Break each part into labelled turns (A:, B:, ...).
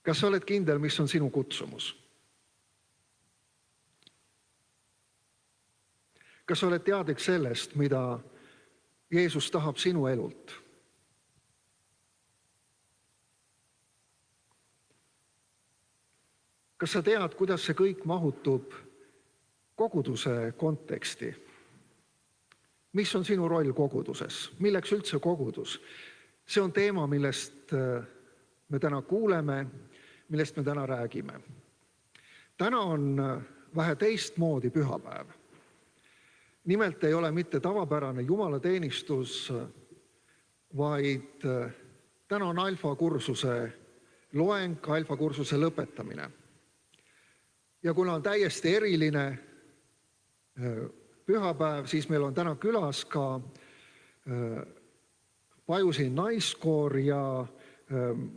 A: Kas sa oled kindel, mis on sinu kutsumus? Kas sa oled teadlik sellest, mida Jeesus tahab sinu elult? Kas sa tead, kuidas see kõik mahutub koguduse konteksti? Mis on sinu roll koguduses? Milleks üldse kogudus? See on teema, millest me täna kuuleme, millest me täna räägime. Täna on vähe teistmoodi pühapäev. Nimelt ei ole mitte tavapärane jumalateenistus, vaid täna on alfakursuse loeng, alfakursuse lõpetamine. Ja kuna on täiesti eriline pühapäev, siis meil on täna külas ka Pajusi naiskoor ja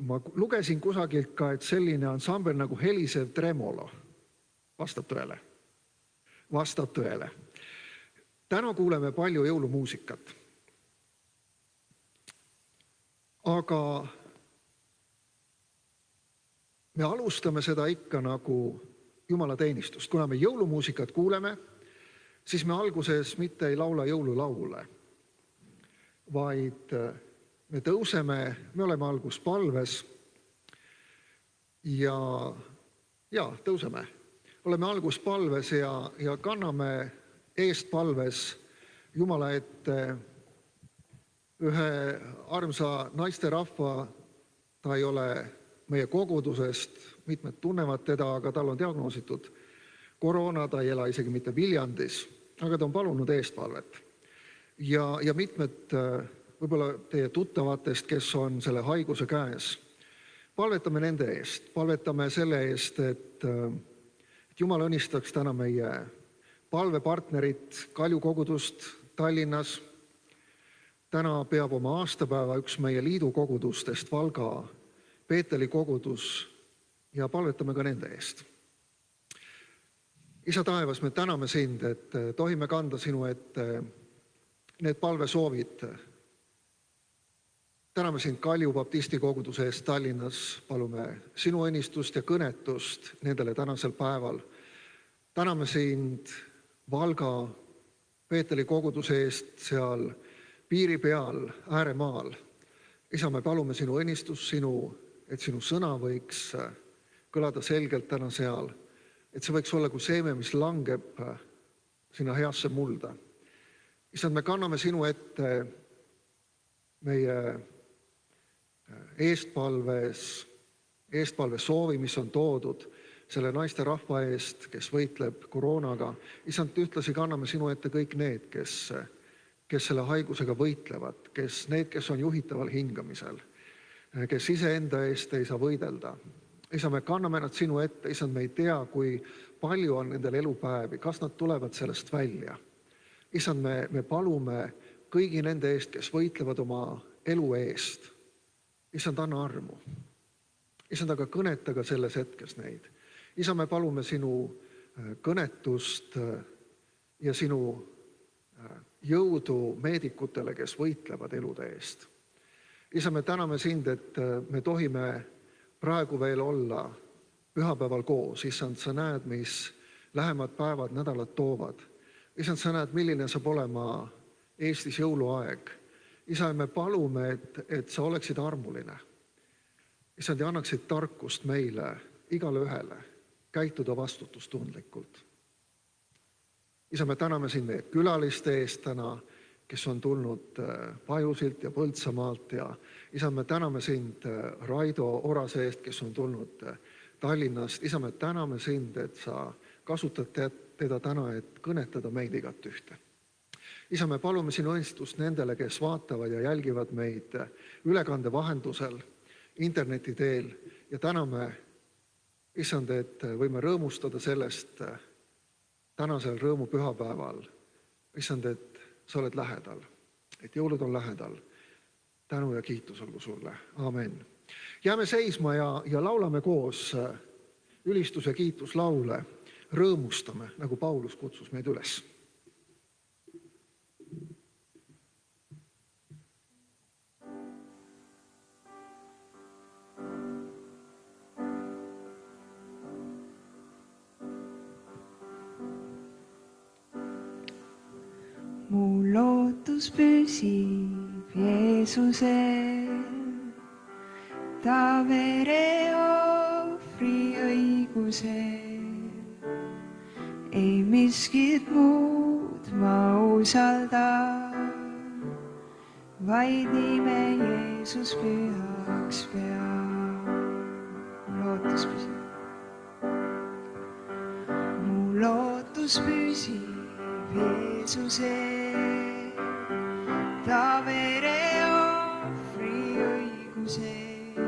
A: ma lugesin kusagilt ka, et selline ansambel nagu Helisev tremolo. Vastab tõele? Vastab tõele. Täna kuuleme palju jõulumuusikat. Aga me alustame seda ikka nagu jumalateenistust. Kuna me jõulumuusikat kuuleme, siis me alguses mitte ei laula jõululaule, vaid me tõuseme, me oleme alguspalves ja tõuseme. Oleme alguspalves ja kanname eestpalves Jumala ette ühe armsa naisterahva. Ta ei ole meie kogudusest, mitmed tunnevad teda, aga tal on diagnoositud koroona, ta ei ela isegi mitte Viljandis, aga ta on palunud eestpalvet. Ja mitmed võib-olla teie tuttavatest, kes on selle haiguse käes, palvetame nende eest, palvetame selle eest, et Jumal õnnistaks täna meie palvepartnerit Kalju kogudust Tallinnas. Täna peab oma aastapäeva üks meie liidu kogudustest, Valga Peeteli kogudus, ja palvetame ka nende eest. Isa taevas, me täname sind, et tohime kanda sinu ette need palvesoovid. Täname sind Kalju baptisti koguduse eest Tallinnas, palume sinu õnnistust ja kõnetust nendele tänasel päeval. Täname sind Valga Peeteli koguduse eest seal piiri peal, ääremaal. Isa, me palume sinu õnnistust, et sinu sõna võiks kõlada selgelt täna seal, et see võiks olla kui seeme, mis langeb sinna heasse mulda. Issand, me kanname sinu ette meie eestpalve soovi, mis on toodud selle naisterahva eest, kes võitleb koroonaga. Issand, ühtlasi kanname sinu ette kõik need, kes selle haigusega võitlevad, need, kes on juhitaval hingamisel, kes iseenda eest ei saa võidelda. Isa, me kanname nad sinu ette, Issand, me ei tea, kui palju on nendel elupäevi, kas nad tulevad sellest välja. Issand, me palume kõigi nende eest, kes võitlevad oma elu eest. Issand, anna armu. Issand, aga kõneta ka selles hetkes neid. Isa, me palume sinu kõnetust ja sinu jõudu meedikutele, kes võitlevad elude eest. Isa, me täname sind, et me tohime praegu veel olla pühapäeval koos. Issand, sa näed, mis lähemad päevad, nädalad toovad. Issand, sa näed, milline saab olema Eestis jõuluaeg. Isa, me palume, et sa oleksid armuline. Issand, ja annaksid tarkust meile, igale ühele, käituda vastutustundlikult. Isa, me täname sind meie külaliste eest täna, kes on tulnud Pajusilt ja Põltsamaalt, ja Isa, me täname sind Raido Orase eest, kes on tulnud Tallinnast. Isa, me täname sind, et sa kasutad teda täna, et kõnetada meid igat ühte. Isa, me palume sinu õnnistust nendele, kes vaatavad ja jälgivad meid ülekande vahendusel, interneti teel, ja täname, Issand, et võime rõõmustada sellest tänasel rõõmupühapäeval. Issand, et sa oled lähedal, et jõulud on lähedal. Tänu ja kiitus olgu sulle. Amen. Jääme seisma ja laulame koos ülistus- ja kiituslaule. Rõõmustame, nagu Paulus kutsus meid üles.
B: mu lootus püsib Jeesusel, ta vere ohvri õigusel. Ei miskit muud ma usaldan, vaid nime Jeesus pühaks peab. Lootus püsib. Mu lootus püsib Jeesusel, ta vere ohvri õigusel.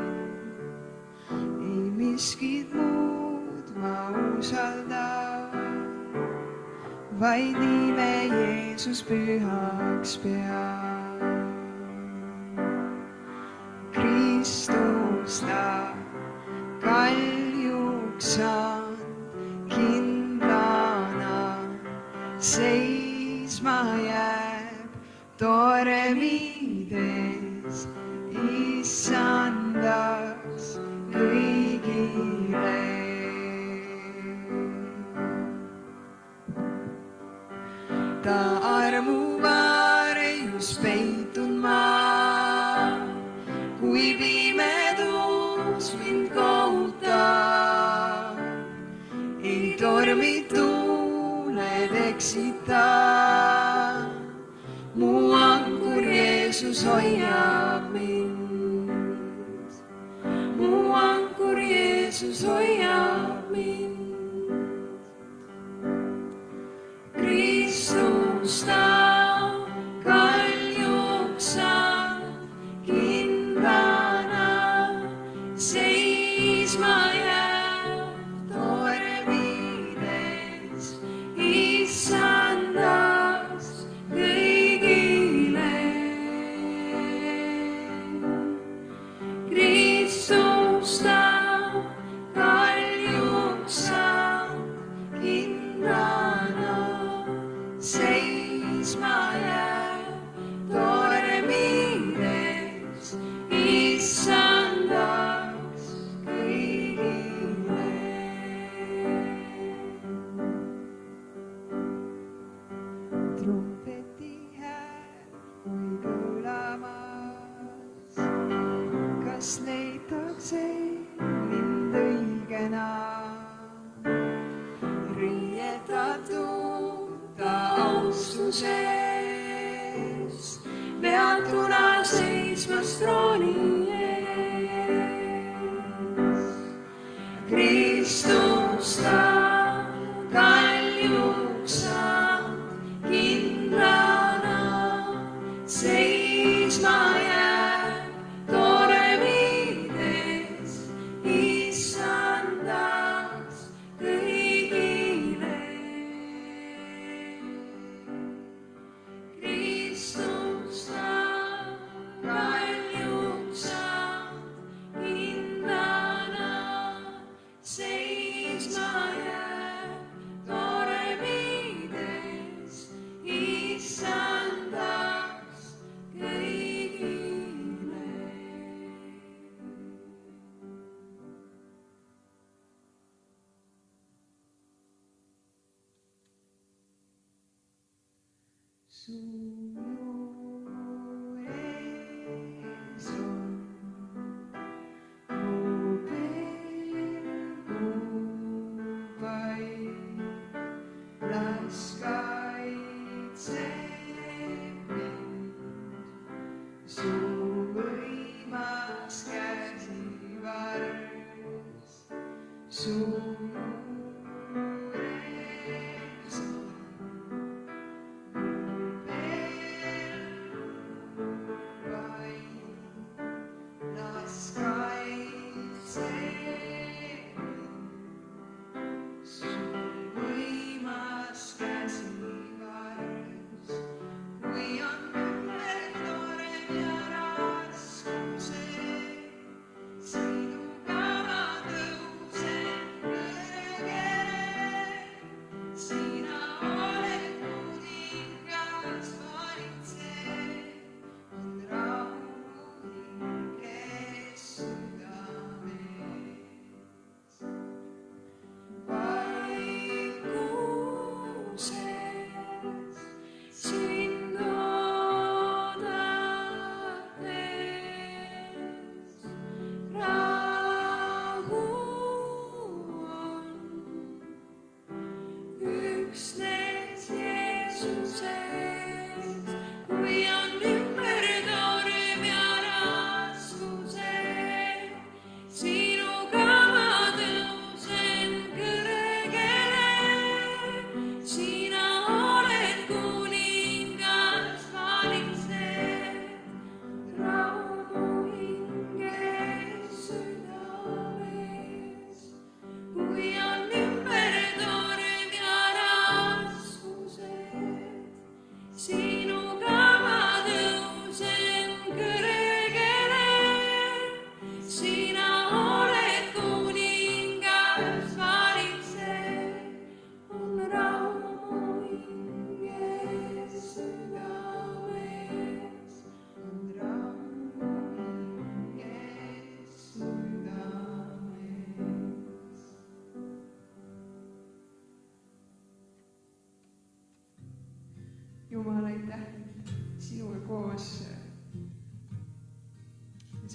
B: Ei miskit muud ma usaldan, vaid nime Jeesus pühaks peab. Kristus ta kaljuks saanud, kindlana seisma jääb tormides, issandaks kõigile. Ta armu varjus peitun ma, kui pimedus mind kohutab. Ei tormid tuuled eksita, mu ankur Jeesus hoiab mind. Mu ankur Jeesus hoiab mind. Kristus ta kaljuks saanud, kindlana seisma jääb tormides, issandaks kõigile. Kristus ta kaljuks saanud, kindlana seisma jääb tormides, issandaks kõigile. Trumpeti hääl kui kõlamas, kas leitakse mind õigena? Riietatud ta austuses, peatuna seismas trooni ees. Kristus ta kaljuks saanud, kindlana seisma jääb tormides, issandaks kõigile. Kristus ta kaljuks saanud, kindlana seisma jääb tormides, issandaks kõigile. Su juures on mu pelguvaid, las kaitseb mind su võimas käsivarjus. Su juures on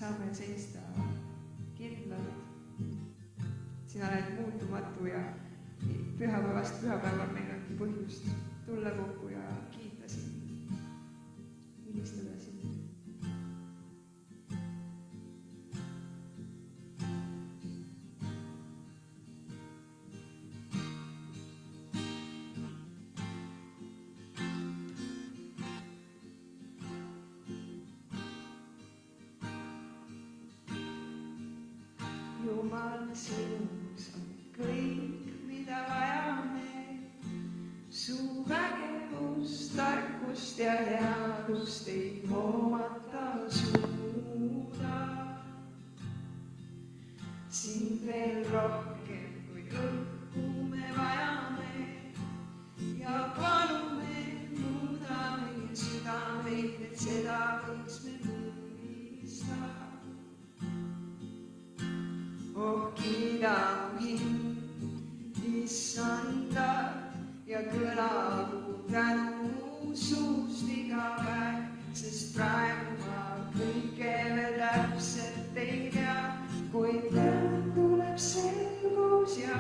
B: saame seista kindlalt. Sina oled muutumatu ja pühapäevast pühapäeval meil ongi põhjust tulla kokku ja kiita sind, ülistada sind. Jumal, sinus on kõik, mida vajame. Su vägevust, tarkust ja headust ei hoomata suuda. Sind veel rohkem kui õhku me vajame ja palume, muuda meie südameid, et seda võiks me mõista. Oh, kiida mu hing, issanda ja kõlagu tänu suust iga päev, sest praegu ma kõike veel täpselt ei tea, kuid tuleb selgus ja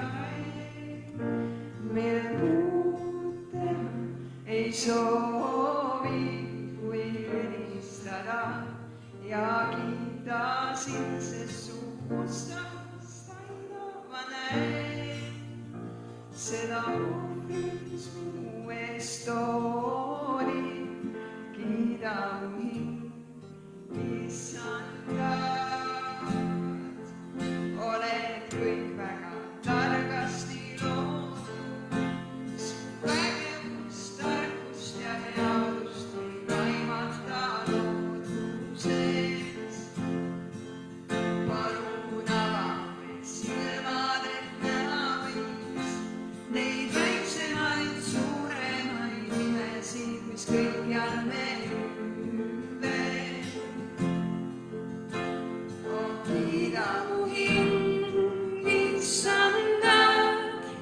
B: meil muud teha ei soovi, kui ülistada ja kiita sind, sest su mustast aina ma näen seda ohvrit, mis minu eest oli. Kiida mu hing, issandad, oled kõik väga targasti loodud. Su vägevust, tarkust ja headust ei kaimata looduses. Palun ava meil silmad, et näha võiks neid väiksemaid, suuremaid imesid, mis kõikjal meil ümber. Oh, kiida mu hing, issandad,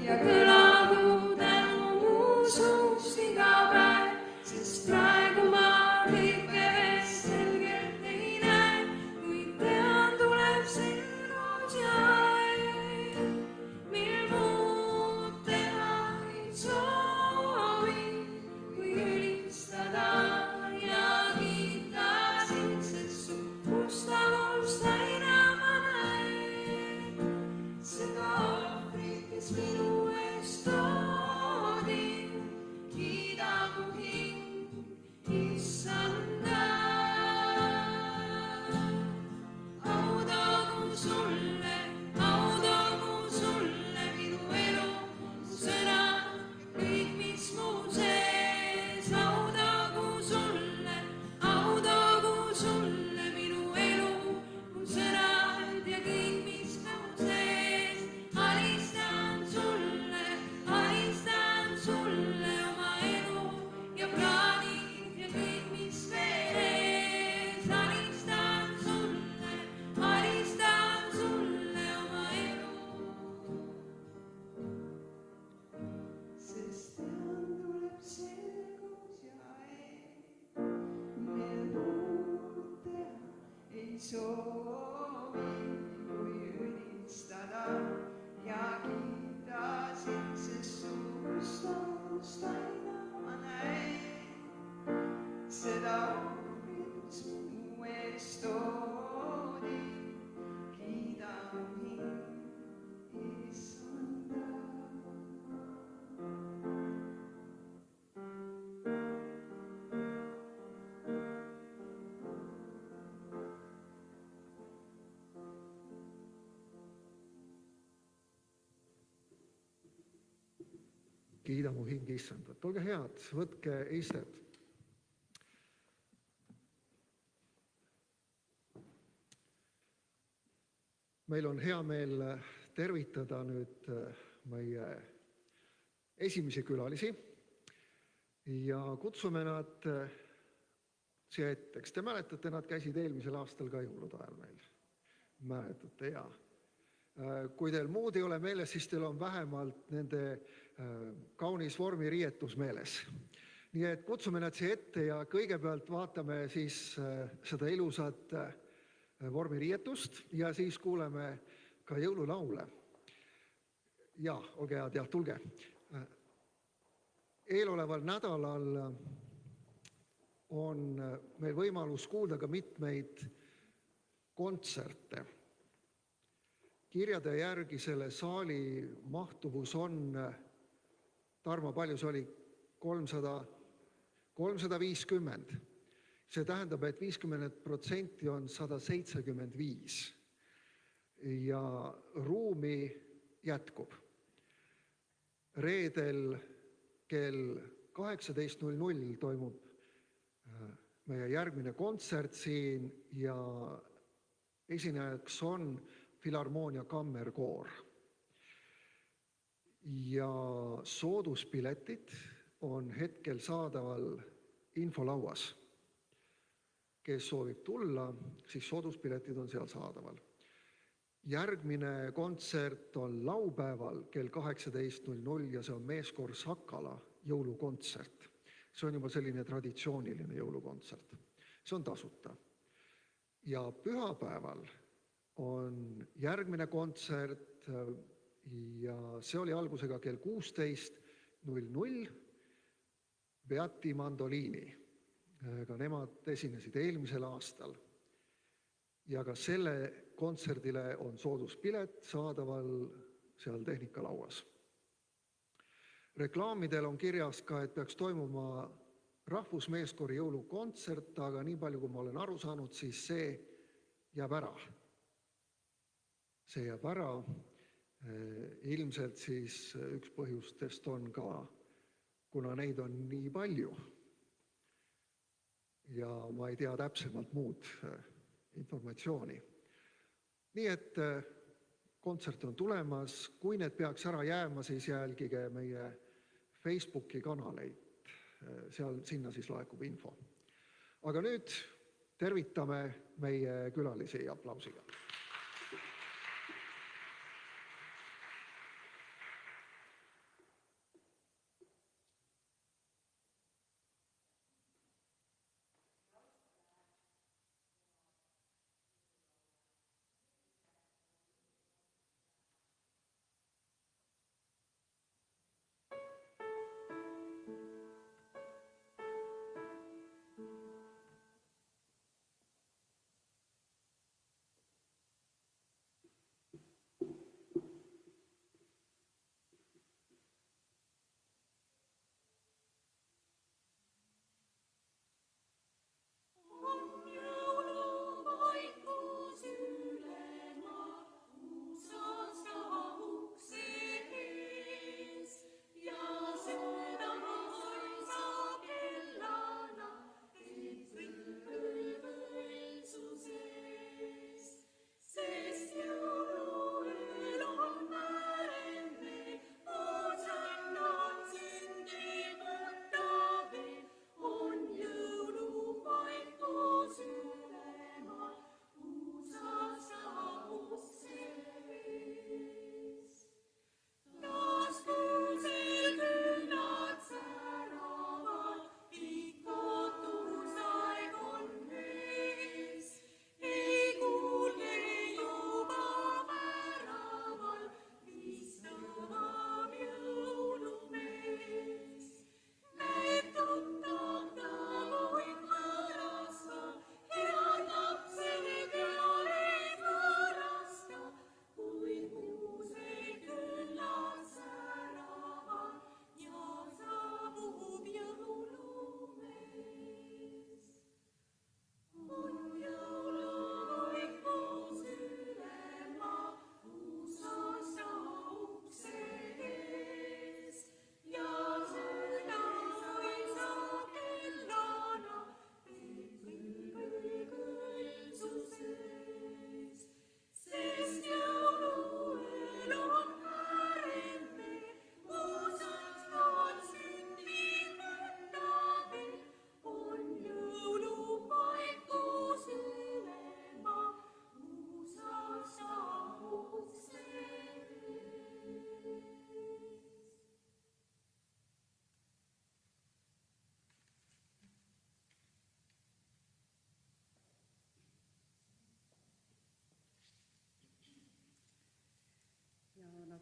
B: ja kõlagu tänu mu suust iga päev, sest praegu ma kõike veel selgelt ei näe, kuid tean, tuleb selgus ja mil muud teha ei soovi, kui ülistada ja kiita sind, sest su mustavust aina ma näen seda ohvrit, kes minu eest toodi. Kiida mu hing, issandad. Audagu sulle minu elu, mu sõnad, kõik, mis mu sees. Audagu sulle minu elu, mu sõnad ja kõik, mis mu sees. Alistan sulle oma elu ja plaanid ja kõik, mis veel ees. Alistan sulle oma elu. Sest tean, tuleb selgus ja meil muud teha ei soovi, kui ülistada ja kiita sind, sest su mustavust aina ma näen seda ohvrit, mis minu eest toodi. Kiida mu hing, issandad.
A: Kiida mu hing, issandad. Olge head, võtke istet. Meil on hea meel tervitada nüüd meie esimesi külalisi ja kutsume nad siia ette. Eks te mäletate, nad käisid eelmisel aastal ka jõulude ajal meil. Mäletate, jaa. Kui teil muud ei ole meeles, siis teil on vähemalt nende kaunis vormiriietus meeles. Nii et kutsume nad siia ette ja kõigepealt vaatame siis seda ilusat vormiriietust ja siis kuuleme ka jõululaule. Ja, olge head ja tulge. Eeloleval nädalal on meil võimalus kuulda ka mitmeid kontserte. Kirjade järgi selle saali mahtuvus on, Tarmo, palju see oli? 350. See tähendab, et 50% on 175 ja ruumi jätkub. Reedel kell 18.00 toimub meie järgmine kontsert siin ja esinejaks on Filharmoonia Kammerkoor. Ja sooduspiletid on hetkel saadaval infolauas. Kes soovib tulla, siis sooduspiletid on seal saadaval. Järgmine kontsert on laupäeval kell 18.00 ja see on meeskoor Sakala jõulukontsert. See on juba selline traditsiooniline jõulukontsert. See on tasuta. Ja pühapäeval on järgmine kontsert ja see oli algusega kell 16.00 Beati Mandoliini. Ka nemad esinesid eelmisel aastal. Ja ka selle kontserdile on sooduspilet saadaval seal tehnikalauas. Reklaamidel on kirjas ka, et peaks toimuma rahvusmeeskoori jõulukontsert, aga nii palju, kui ma olen aru saanud, siis see jääb ära. See jääb ära. Ilmselt siis üks põhjustest on ka, kuna neid on nii palju ja ma ei tea täpsemalt muud informatsiooni. Nii et kontsert on tulemas. Kui need peaks ära jääma, siis jälgige meie Facebooki kanaleid. Sinna siis laekub info. Aga nüüd tervitame meie külalisi aplausiga.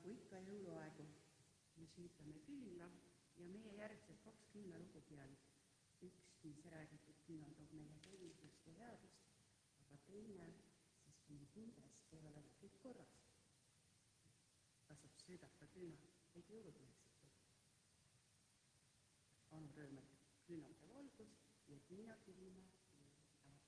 C: nagu ikka jõuluaegu, me süütame küünla ja meie järgmised 2 küünlalugugi on. Üks, mis räägitud küünal toob meile tervisust ja headust, aga teine, siis kui nüüd hingest ei ole kõik korras. Tasub söödata küünal, et jõulud oleksid kõik. Anu Röömel küünalde valgus ja Tiina Kivimäe jõulupäev.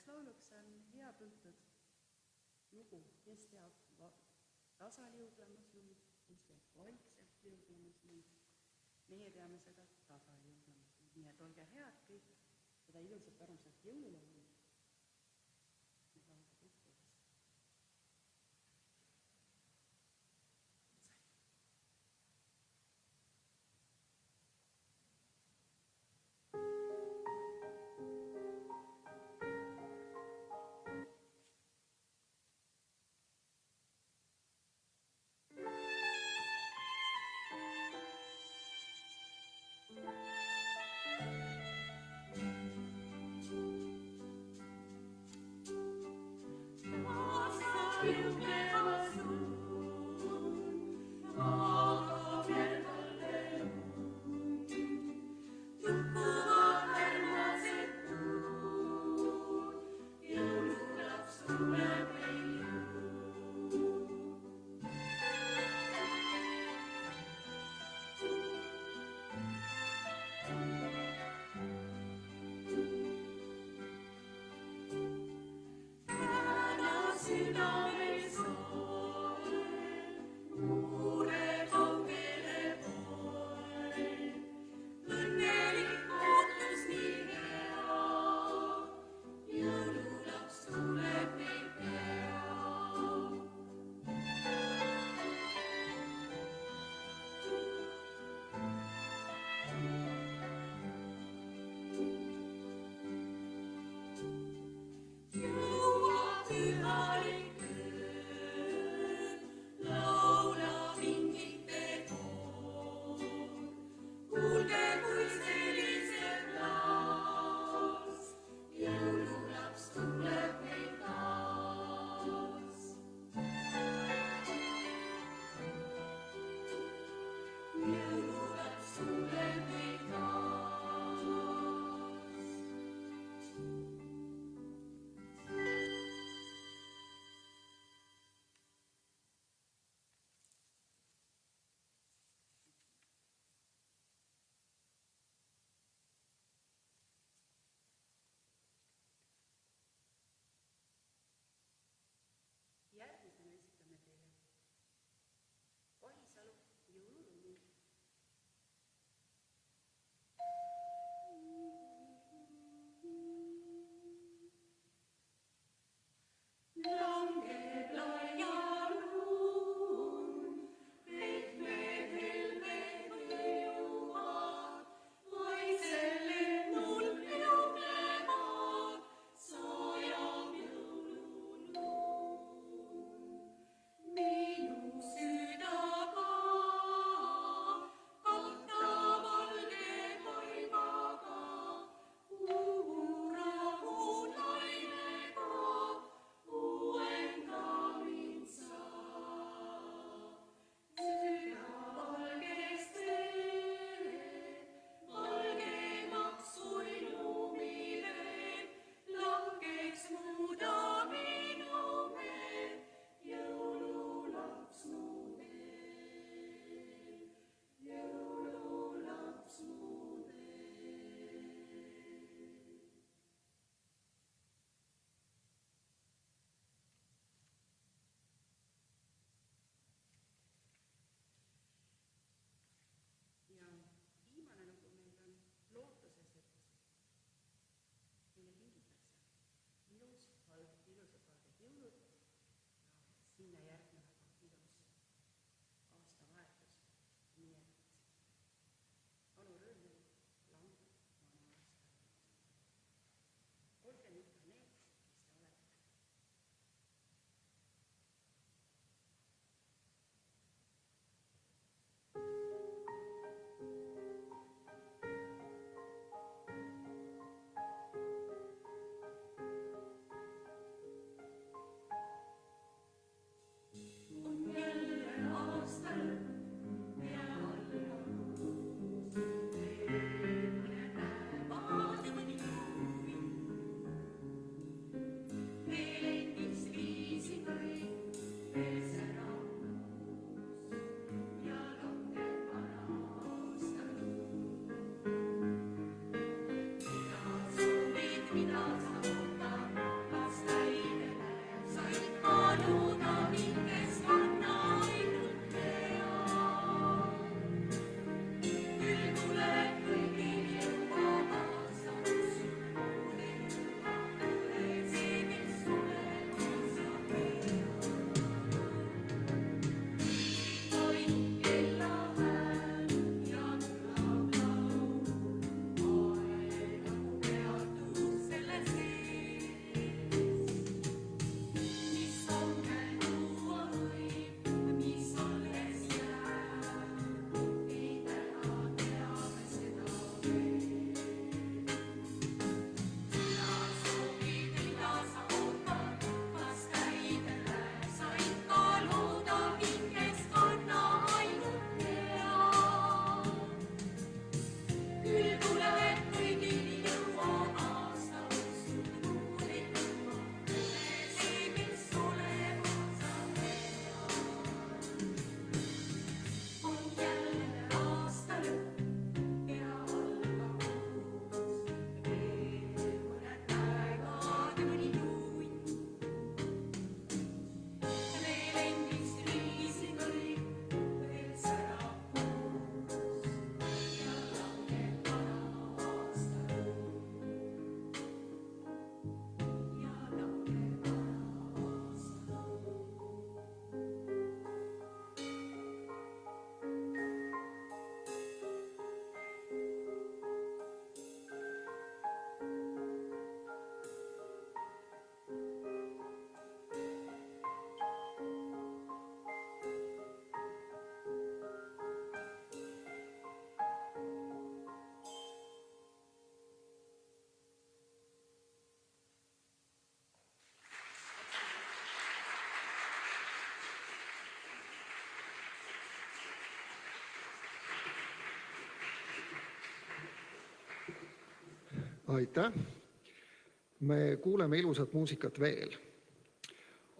C: lauluks on hea tuntud lugu, kes teab tasaliuglemas lund, kes teab vaikselt liuglemas lund. Meie teame seda tasaliuglemas lund, nii et olge head kõik seda ilusat armsat jõululaulu.
A: Aitäh! Me kuuleme ilusat muusikat veel.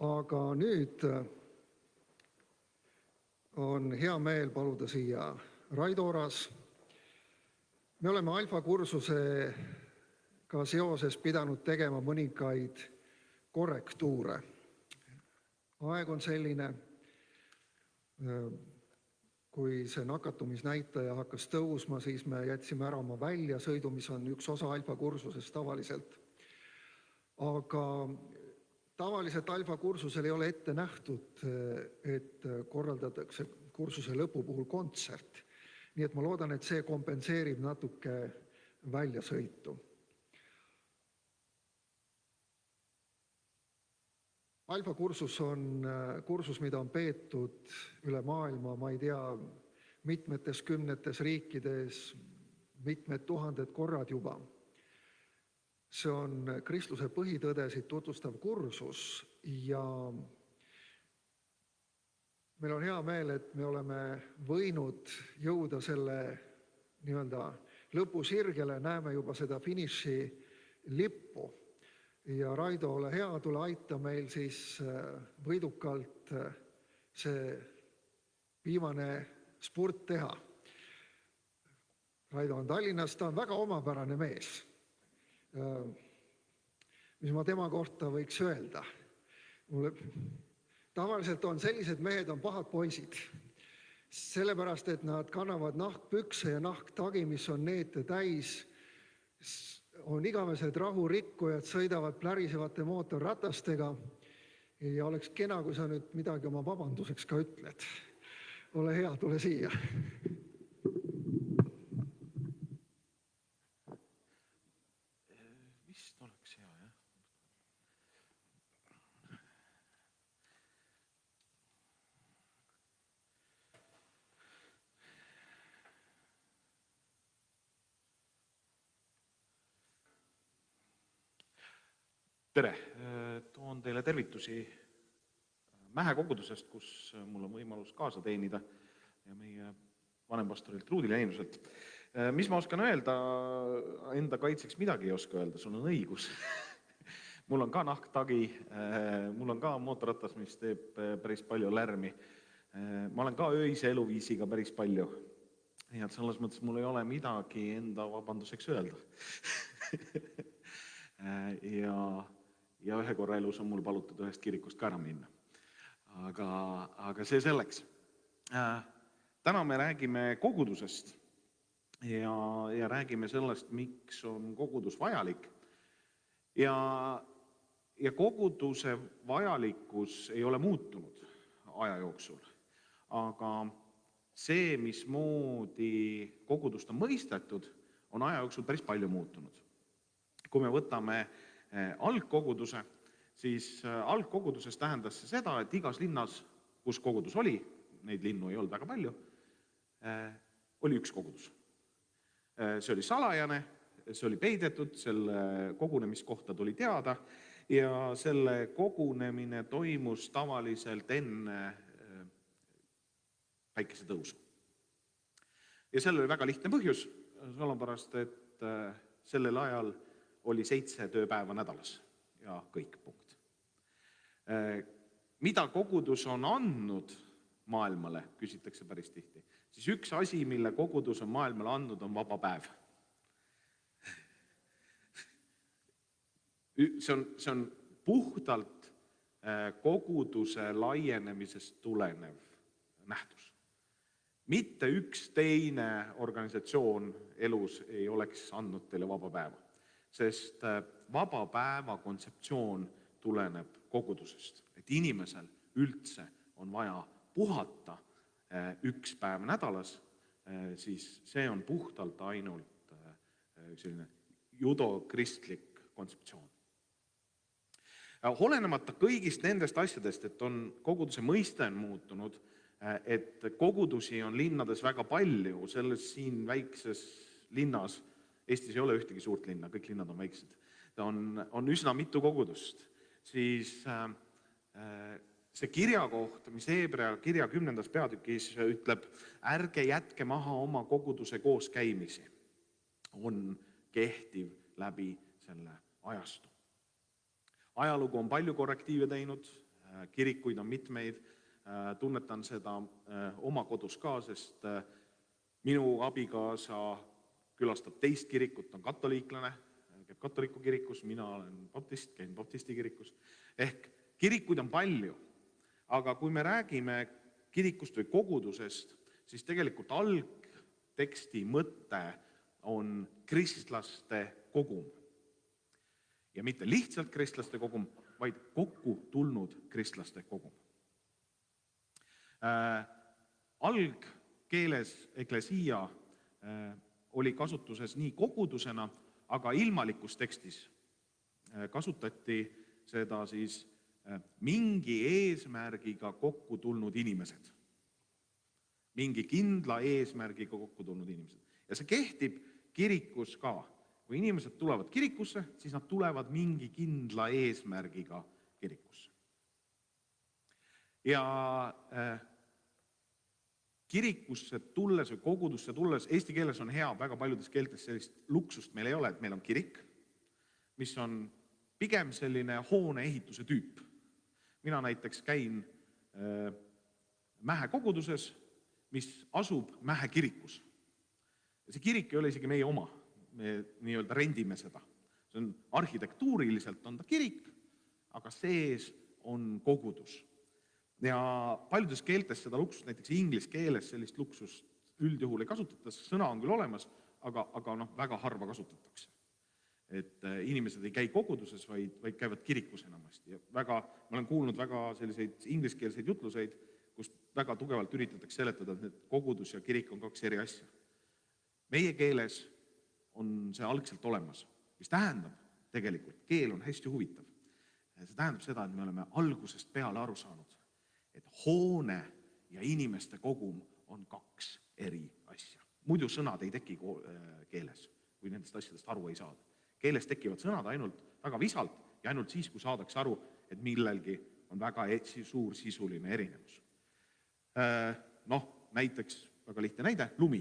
A: Aga nüüd on hea meel paluda siia Raido Oras. Me oleme Alfa kursusega seoses pidanud tegema mõningaid korrektuure. Aeg on selline, kui see nakatumisnäitaja hakkas tõusma, siis me jätsime ära oma väljasõidu, mis on üks osa Alfa kursusest tavaliselt. Aga tavaliselt Alfa kursusel ei ole ette nähtud, et korraldatakse kursuse lõpu puhul kontsert. Nii et ma loodan, et see kompenseerib natuke väljasõitu. Alfa kursus on kursus, mida on peetud üle maailma, ma ei tea, mitmetes kümnetes riikides, mitmed tuhanded korrad juba. See on kristluse põhitõdesid tutvustav kursus ja meil on hea meel, et me oleme võinud jõuda selle nii-öelda lõpusirgele, näeme juba seda finiši lippu. Ja Raido, ole hea, tule aita meil siis võidukalt see viimane spurt teha. Raido on Tallinnas, ta on väga omapärane mees. Mis ma tema kohta võiks öelda? Tavaliselt on sellised mehed on pahad poisid, sellepärast, et nad kannavad nahkpükse ja nahktagi, mis on neete täis, on igavesed rahurikkujad, sõidavad plärisevate mootorratastega ja oleks kena, kui sa nüüd midagi oma vabanduseks ka ütled. Ole hea, tule siia.
D: Vist oleks hea, jah. Tere! Toon teile tervitusi Mähe kogudusest, kus mul on võimalus kaasa teenida ja meie vanempastorilt Ruudil Jäinuselt. Mis ma oskan öelda? Enda kaitseks midagi ei oska öelda, sul on õigus. Mul on ka nahktagi, mul on ka mootorratas, mis teeb päris palju lärmi. Ma olen ka öise eluviisiga päris palju. Ja selles mõttes mul ei ole midagi enda vabanduseks öelda. Ja ühe korra elus on mul palutud ühest kirikust ka ära minna. Aga see selleks. Täna me räägime kogudusest ja räägime sellest, miks on kogudus vajalik. Ja koguduse vajalikkus ei ole muutunud aja jooksul. Aga see, mismoodi kogudust on mõistetud, on aja jooksul päris palju muutunud. Kui me võtame algkoguduse, siis algkoguduses tähendas see seda, et igas linnas, kus kogudus oli, neid linnu ei olnud väga palju, oli üks kogudus. See oli salajane, see oli peidetud, selle kogunemiskohta tuli teada ja selle kogunemine toimus tavaliselt enne päikesetõusu. Ja sellel oli väga lihtne põhjus, sellepärast, et sellel ajal oli 7 tööpäeva nädalas ja kõik punkt. Mida kogudus on andnud maailmale, küsitakse päris tihti, siis üks asi, mille kogudus on maailmale andnud, on vaba päev. See on puhtalt koguduse laienemisest tulenev nähtus. Mitte üks teine organisatsioon elus ei oleks andnud teile vaba päeva. Sest vaba päeva kontseptsioon tuleneb kogudusest. Et inimesel üldse on vaja puhata üks päev nädalas, siis see on puhtalt ainult selline judokristlik kontseptsioon. Olenemata kõigist nendest asjadest, et on koguduse mõiste on muutunud, et kogudusi on linnades väga palju, selles siin väikses linnas, Eestis ei ole ühtegi suurt linna, kõik linnad on väiksed. On üsna mitu kogudust. Siis see kirjakoht, mis Hebrea kirja 10. peatükis ütleb, ärge jätke maha oma koguduse kooskäimisi, on kehtiv läbi selle ajastu. Ajalugu on palju korrektiive teinud, kirikuid on mitmeid, tunnetan seda oma kodus ka, sest minu abikaasa külastab teist kirikut, on katoliiklane, käib katoliku kirikus, mina olen baptist, käin baptisti kirikus. Ehk kirikuid on palju, aga kui me räägime kirikust või kogudusest, siis tegelikult algteksti mõte on kristlaste kogum. Ja mitte lihtsalt kristlaste kogum, vaid kokku tulnud kristlaste kogum. Algkeeles eklesia oli kasutuses nii kogudusena, aga ilmalikus tekstis kasutati seda siis mingi eesmärgiga kokku tulnud inimesed. Mingi kindla eesmärgiga kokku tulnud inimesed. Ja see kehtib kirikus ka. Kui inimesed tulevad kirikusse, siis nad tulevad mingi kindla eesmärgiga kirikusse. Ja kirikusse tulles või kogudusse tulles, eesti keeles on hea, väga paljudes keeltes sellist luksust meil ei ole, et meil on kirik, mis on pigem selline hoone ehituse tüüp. Mina näiteks käin Mähe koguduses, mis asub Mähe kirikus. Ja see kirik ei ole isegi meie oma, me nii-öelda rendime seda. See on arhitektuuriliselt on ta kirik, aga sees on kogudus. Ja paljudes keeltes seda luksust, näiteks inglise keeles sellist luksust üldjuhul ei kasutata, sõna on küll olemas, aga väga harva kasutatakse. Et inimesed ei käi koguduses, vaid käivad kirikus enamasti. Ja ma olen kuulnud väga selliseid ingliskeelseid jutluseid, kus väga tugevalt üritatakse seletada, et need kogudus ja kirik on kaks eri asja. Meie keeles on see algselt olemas, mis tähendab tegelikult, keel on hästi huvitav. See tähendab seda, et me oleme algusest peale aru saanud, et hoone ja inimeste kogum on kaks eri asja. Muidu sõnad ei teki keeles, kui nendest asjadest aru ei saada. Keeles tekivad sõnad ainult väga visalt ja ainult siis, kui saadakse aru, et millelgi on väga suur sisuline erinevus. Näiteks, väga lihtne näide, lumi.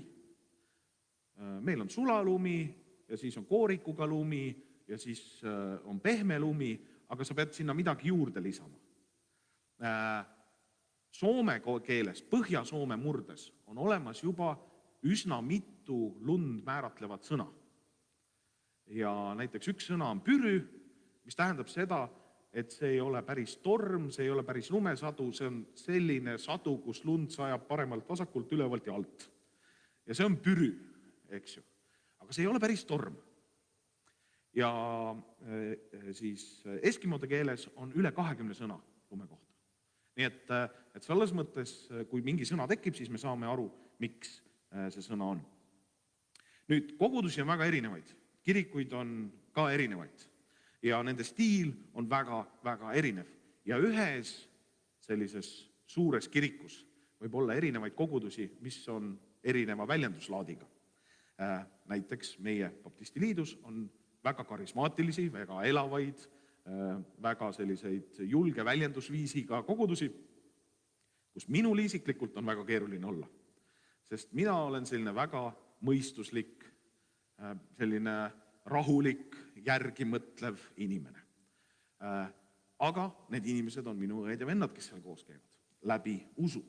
D: Meil on sulalumi ja siis on koorikuga lumi ja siis on pehme lumi, aga sa pead sinna midagi juurde lisama. Soome keeles, Põhja-Soome murdes on olemas juba üsna mitu lund määratlevat sõna. Ja näiteks üks sõna on püry, mis tähendab seda, et see ei ole päris torm, see ei ole päris lumesadu, see on selline sadu, kus lund sajab paremalt vasakult, ülevalt ja alt. Ja see on püry, eks ju. Aga see ei ole päris torm. Ja siis eskimode keeles on üle 20 sõna lume kohta. Nii et selles mõttes, kui mingi sõna tekib, siis me saame aru, miks see sõna on. Nüüd, kogudusi on väga erinevaid. Kirikuid on ka erinevaid ja nende stiil on väga erinev. Ja ühes sellises suures kirikus võib olla erinevaid kogudusi, mis on erineva väljenduslaadiga. Näiteks meie Baptisti Liidus on väga karismaatilisi, väga elavaid, väga selliseid julge väljendusviisiga kogudusi, kus minul isiklikult on väga keeruline olla. Sest mina olen selline väga mõistuslik, selline rahulik, järgimõtlev inimene. Aga need inimesed on minu õed ja vennad, kes seal koos käivad, läbi usu.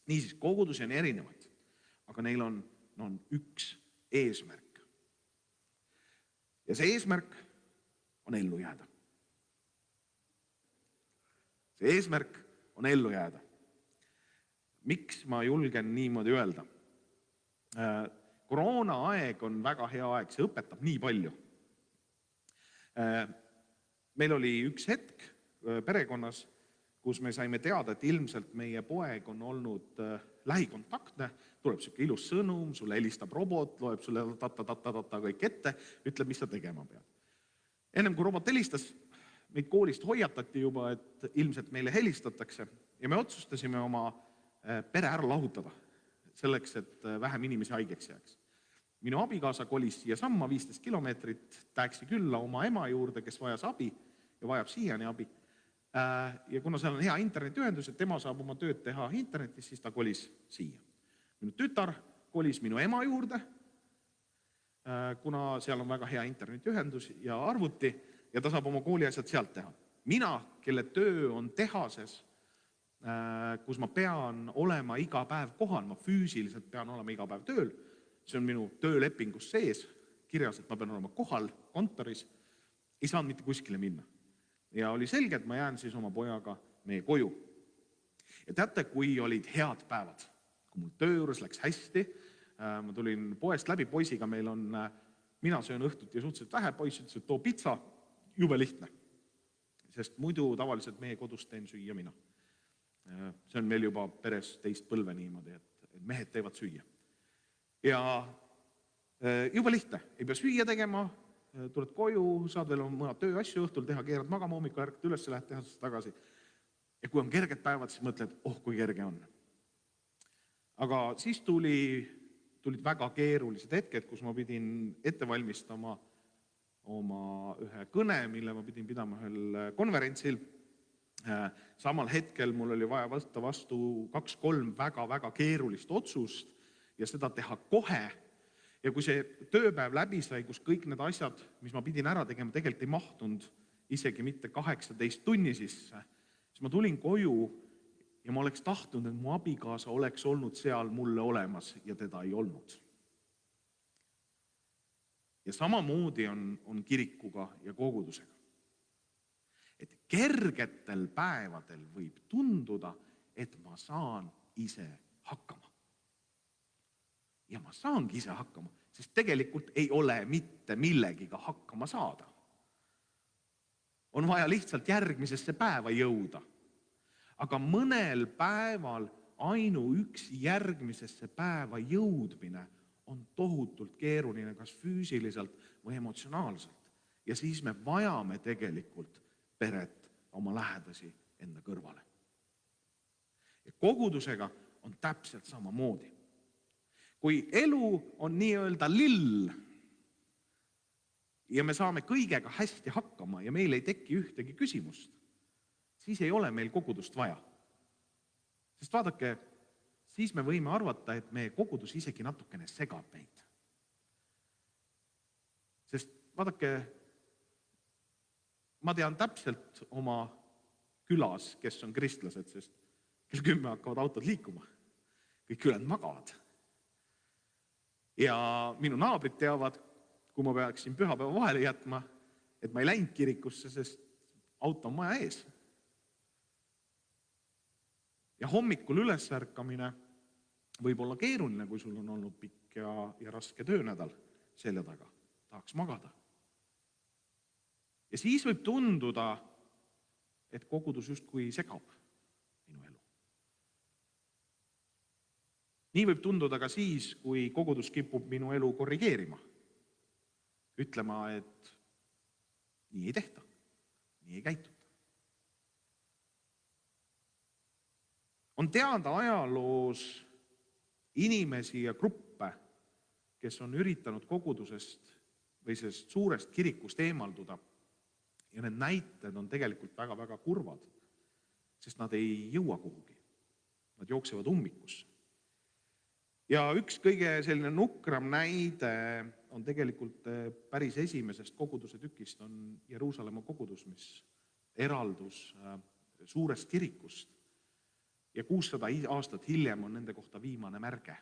D: Niisiis, kogudusi on erinevaid, aga neil on üks eesmärk. Ja see eesmärk on ellu jääda. See eesmärk on ellu jääda. Miks ma julgen niimoodi öelda? Koroona aeg on väga hea aeg, see õpetab nii palju. Meil oli üks hetk perekonnas, kus me saime teada, et ilmselt meie poeg on olnud lähikontaktne, tuleb siuke ilus sõnum, sulle helistab robot, loeb sulle ta kõik ette, ütleb, mis ta tegema peab. Ennem kui robot helistas, meid koolist hoiatati juba, et ilmselt meile helistatakse ja me otsustasime oma pere ära lahutada, selleks, et vähem inimesi haigeks jääks. Minu abikaasa kolis siia samma 15 kilomeetrit tääksi külla oma ema juurde, kes vajas abi ja vajab siiani abi. Ja kuna seal on hea internetiühendus, et tema saab oma tööd teha internetis, siis ta kolis siia. Minu tütar kolis minu ema juurde kuna seal on väga hea internetiühendus ja arvuti ja ta saab oma kooliasjad sealt teha. Mina, kelle töö on tehases, kus ma pean olema iga päev kohal, ma füüsiliselt pean olema iga päev tööl, see on minu töölepingus sees, kirjas, et ma pean olema kohal kontoris, ei saanud mitte kuskile minna. Ja oli selge, et ma jään siis oma pojaga meie koju. Ja teate, kui olid head päevad, kui mul töö juures läks hästi, ma tulin poest läbi poisiga, meil on, mina söön õhtuti suhteliselt vähe, poiss ütles, et too pitsa, jube lihtne. Sest muidu tavaliselt meie kodus teen süüa mina. See on meil juba peres teist põlve niimoodi, et mehed teevad süüa. Ja juba lihtne, ei pea süüa tegema, tuled koju, saad veel mõned tööasju õhtul teha, keerad magama hommikul, ärkad üles, lähed tehasest tagasi. Ja kui on kerged päevad, siis mõtled, kui kerge on. Aga siis tulid väga keerulised hetked, kus ma pidin ette valmistama oma ühe kõne, mille ma pidin pidama ühel konverentsil. Samal hetkel mul oli vaja võtta vastu 2-3 väga-väga keerulist otsust ja seda teha kohe. Ja kui see tööpäev läbi sai, kus kõik need asjad, mis ma pidin ära tegema, tegelikult ei mahtunud isegi mitte 18 tunni sisse, siis ma tulin koju ja ma oleks tahtnud, et mu abikaasa oleks olnud seal mulle olemas ja teda ei olnud. Ja samamoodi on kirikuga ja kogudusega. Et kergetel päevadel võib tunduda, et ma saan ise hakkama. Ja ma saangi ise hakkama, sest tegelikult ei ole mitte millegiga hakkama saada. On vaja lihtsalt järgmisesse päeva jõuda. Aga mõnel päeval ainuüksi järgmisesse päeva jõudmine on tohutult keeruline, kas füüsiliselt või emotsionaalselt. Ja siis me vajame tegelikult peret, oma lähedasi enda kõrvale. Ja kogudusega on täpselt samamoodi. Kui elu on nii-öelda lill ja me saame kõigega hästi hakkama ja meil ei teki ühtegi küsimust, siis ei ole meil kogudust vaja. Sest vaadake, siis me võime arvata, et meie kogudus isegi natukene segab meid. Sest vaadake, ma tean täpselt oma külas, kes on kristlased, sest kell 10 hakkavad autod liikuma. Kõik ülejäänud magavad. Ja minu naabrid teavad, kui ma peaksin pühapäeva vahele jätma, et ma ei läinud kirikusse, sest auto on maja ees. Ja hommikul ülesärkamine võib olla keeruline, kui sul on olnud pikk ja raske töönädal selja taga. Tahaks magada. Ja siis võib tunduda, et kogudus justkui segab minu elu. Nii võib tunduda ka siis, kui kogudus kipub minu elu korrigeerima. Ütlema, et nii ei tehta, nii ei käituta. On teada ajaloos inimesi ja gruppe, kes on üritanud kogudusest või sellest suurest kirikust eemalduda. Ja need näited on tegelikult väga-väga kurvad, sest nad ei jõua kuhugi. Nad jooksevad ummikusse. Ja üks kõige selline nukram näide on tegelikult päris esimesest koguduse tükist, on Jeruusalemma kogudus, mis eraldus suurest kirikust. Ja 600 aastat hiljem on nende kohta viimane märge.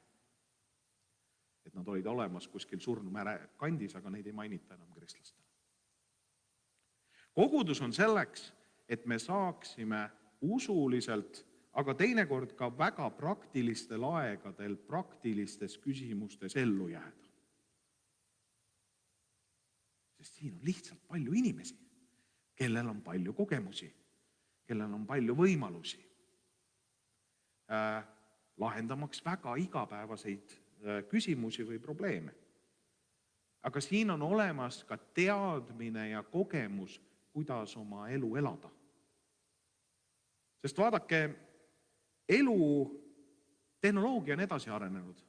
D: Et nad olid olemas kuskil surnumäe kandis, aga neid ei mainita enam kristlastele. Kogudus on selleks, et me saaksime usuliselt, aga teinekord ka väga praktilistel aegadel, praktilistes küsimustes ellu jääda. Sest siin on lihtsalt palju inimesi, kellel on palju kogemusi, kellel on palju võimalusi, lahendamaks väga igapäevaseid küsimusi või probleeme. Aga siin on olemas ka teadmine ja kogemus, kuidas oma elu elada. Sest vaadake, elu, tehnoloogia on edasi arenenud,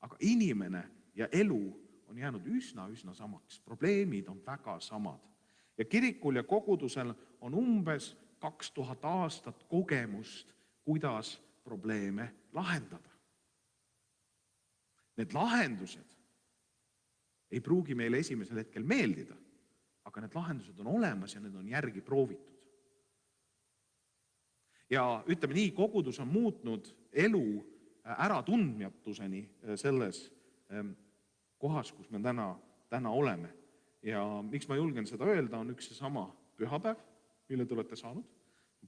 D: aga inimene ja elu on jäänud üsna samaks. Probleemid on väga samad. Ja kirikul ja kogudusel on umbes 2000 aastat kogemust, kuidas probleeme lahendada. Need lahendused ei pruugi meile esimesel hetkel meeldida, aga need lahendused on olemas ja need on järgi proovitud. Ja ütleme nii, kogudus on muutnud elu äratundmatuseni selles kohas, kus me täna oleme. Ja miks ma julgen seda öelda, on üks seesama pühapäev, mille te olete saanud,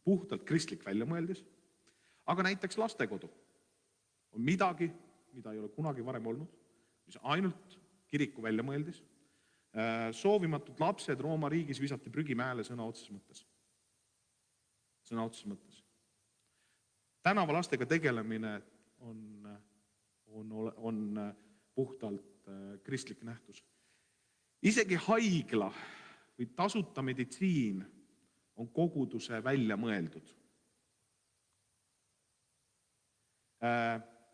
D: puhtalt kristlik väljamõeldis, aga näiteks lastekodu on midagi, mida ei ole kunagi varem olnud, mis ainult kiriku väljamõeldis. Soovimatud lapsed Rooma riigis visati prügimäele sõna otseses mõttes. Sõna otseses mõttes. Tänavalastega tegelemine on puhtalt kristlik nähtus. Isegi haigla või tasuta meditsiin on koguduse välja mõeldud.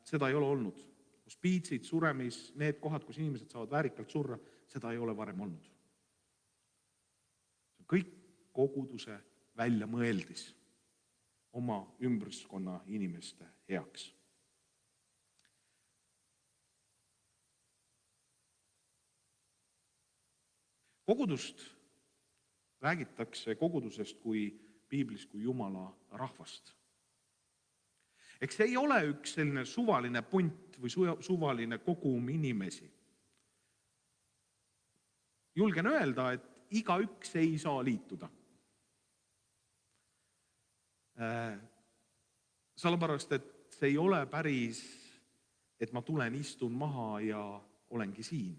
D: Seda ei ole olnud. Hospiitsid, suremis, need kohad, kus inimesed saavad väärikalt surra, seda ei ole varem olnud. See on kõik koguduse välja mõeldis oma ümbruskonna inimeste heaks. Räägitakse kogudusest kui piiblis kui Jumala rahvast. Eks see ei ole üks selline suvaline punt või suvaline kogum inimesi. Julgen öelda, et igaüks ei saa liituda. Sellepärast, et see ei ole päris, et ma tulen, istun maha ja olengi siin.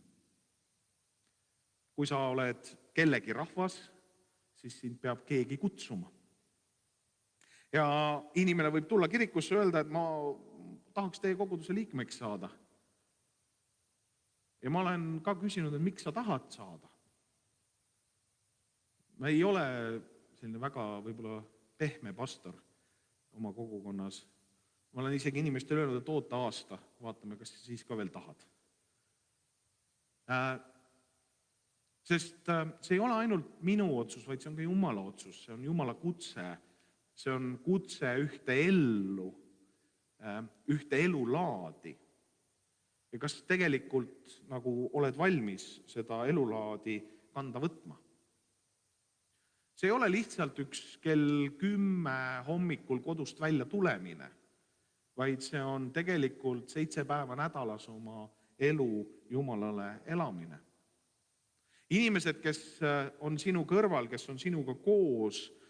D: Kui sa oled kellegi rahvas, siis sind peab keegi kutsuma. Ja inimene võib tulla kirikusse öelda, et ma tahaks teie koguduse liikmeks saada. Ja ma olen ka küsinud, et miks sa tahad saada. Ma ei ole selline väga võib-olla pehme pastor oma kogukonnas. Ma olen isegi inimestele öelnud, et oota aasta, vaatame, kas siis ka veel tahad. Sest see ei ole ainult minu otsus, vaid see on ka Jumala otsus, see on Jumala kutse. See on kutse ühte elulaadi. Ja kas tegelikult nagu oled valmis seda elulaadi kanda võtma? See ei ole lihtsalt üks kell 10 hommikul kodust välja tulemine, vaid see on tegelikult 7 päeva nädalas oma elu Jumalale elamine. Inimesed, kes on sinu kõrval, kes on sinuga koos,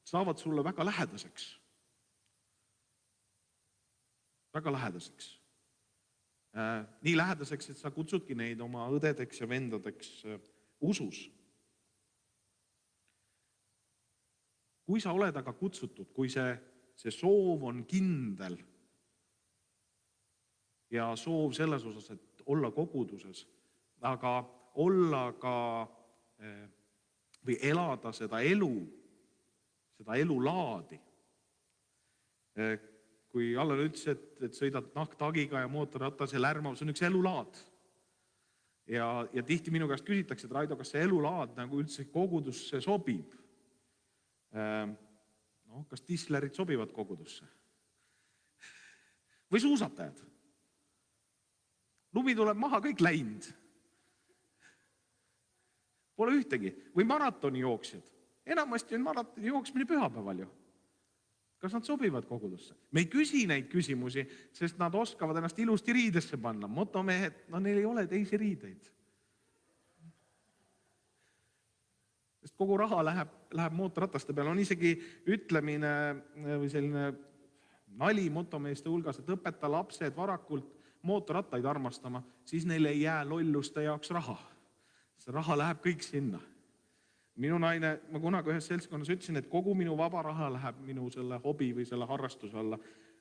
D: saavad sulle väga lähedaseks. Väga lähedaseks. Nii lähedaseks, et sa kutsudki neid oma õdedeks ja vendadeks usus. Kui sa oled aga kutsutud, kui see soov on kindel ja soov selles osas, et olla koguduses, aga olla ka või elada seda elulaadi. Kui Allan ütles, et sõidad nahktagiga ja mootorratas ja lärmav, see on üks elulaad. Ja tihti minu käest küsitakse, et Raido, kas see elulaad nagu üldse kogudusse sobib? Kas tislerid sobivad kogudusse? Või suusatajad? Lumi tuleb maha, kõik läinud. Pole ühtegi. Või maratoni jooksjad. Enamasti on maratoni jooksmine pühapäeval ju. Kas nad sobivad kogudusse? Me ei küsi neid küsimusi, sest nad oskavad ennast ilusti riidesse panna. Motomehed, neil ei ole teisi riideid. Sest kogu raha läheb mootorrataste peale. On isegi ütlemine või selline nali motomeeste hulgas, et õpeta lapsed varakult mootorrattaid armastama, siis neil ei jää lolluste jaoks raha. See raha läheb kõik sinna. Minu naine, ma kunagi ühes seltskonnas ütlesin, et kogu minu vaba raha läheb minu selle hobi või selle harrastuse alla.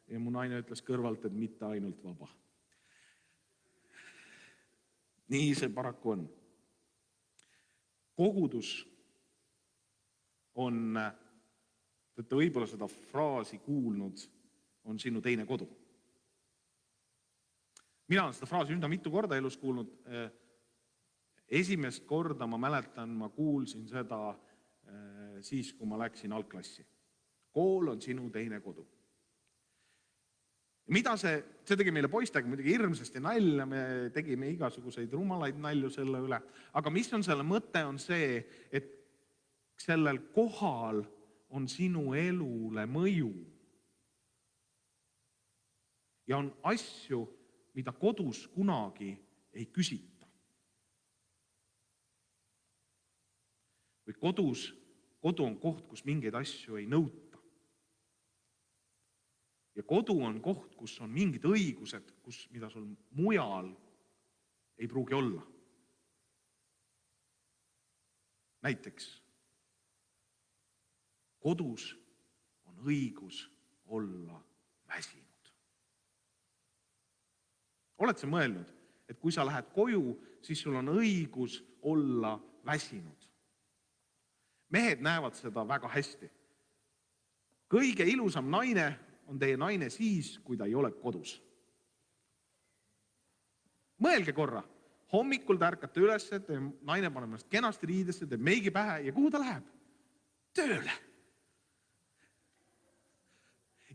D: Ja mu naine ütles kõrvalt, et mitte ainult vaba. Nii see paraku on. Kogudus on, et võib-olla seda fraasi kuulnud, on sinu teine kodu. Mina olen seda fraasi üsna mitu korda elus kuulnud. Esimest korda ma mäletan, ma kuulsin seda siis, kui ma läksin algklassi. Kool on sinu teine kodu. Mida see tegi meile poistega muidugi hirmsasti nalja, me tegime igasuguseid rumalaid nalju selle üle, aga mis on selle mõte, on see, et sellel kohal on sinu elule mõju. Ja on asju, mida kodus kunagi ei küsita. Või kodu on koht, kus mingeid asju ei nõuta. Ja kodu on koht, kus on mingid õigused, mida sul mujal ei pruugi olla. Näiteks, kodus on õigus olla väsinud. Oled sa mõelnud, et kui sa lähed koju, siis sul on õigus olla väsinud? Mehed näevad seda väga hästi. Kõige ilusam naine on teie naine siis, kui ta ei ole kodus. Mõelge korra, hommikul te ärkate üles, teie naine paneb ennast kenasti riidesse, teeb meigi pähe ja kuhu ta läheb? Tööle.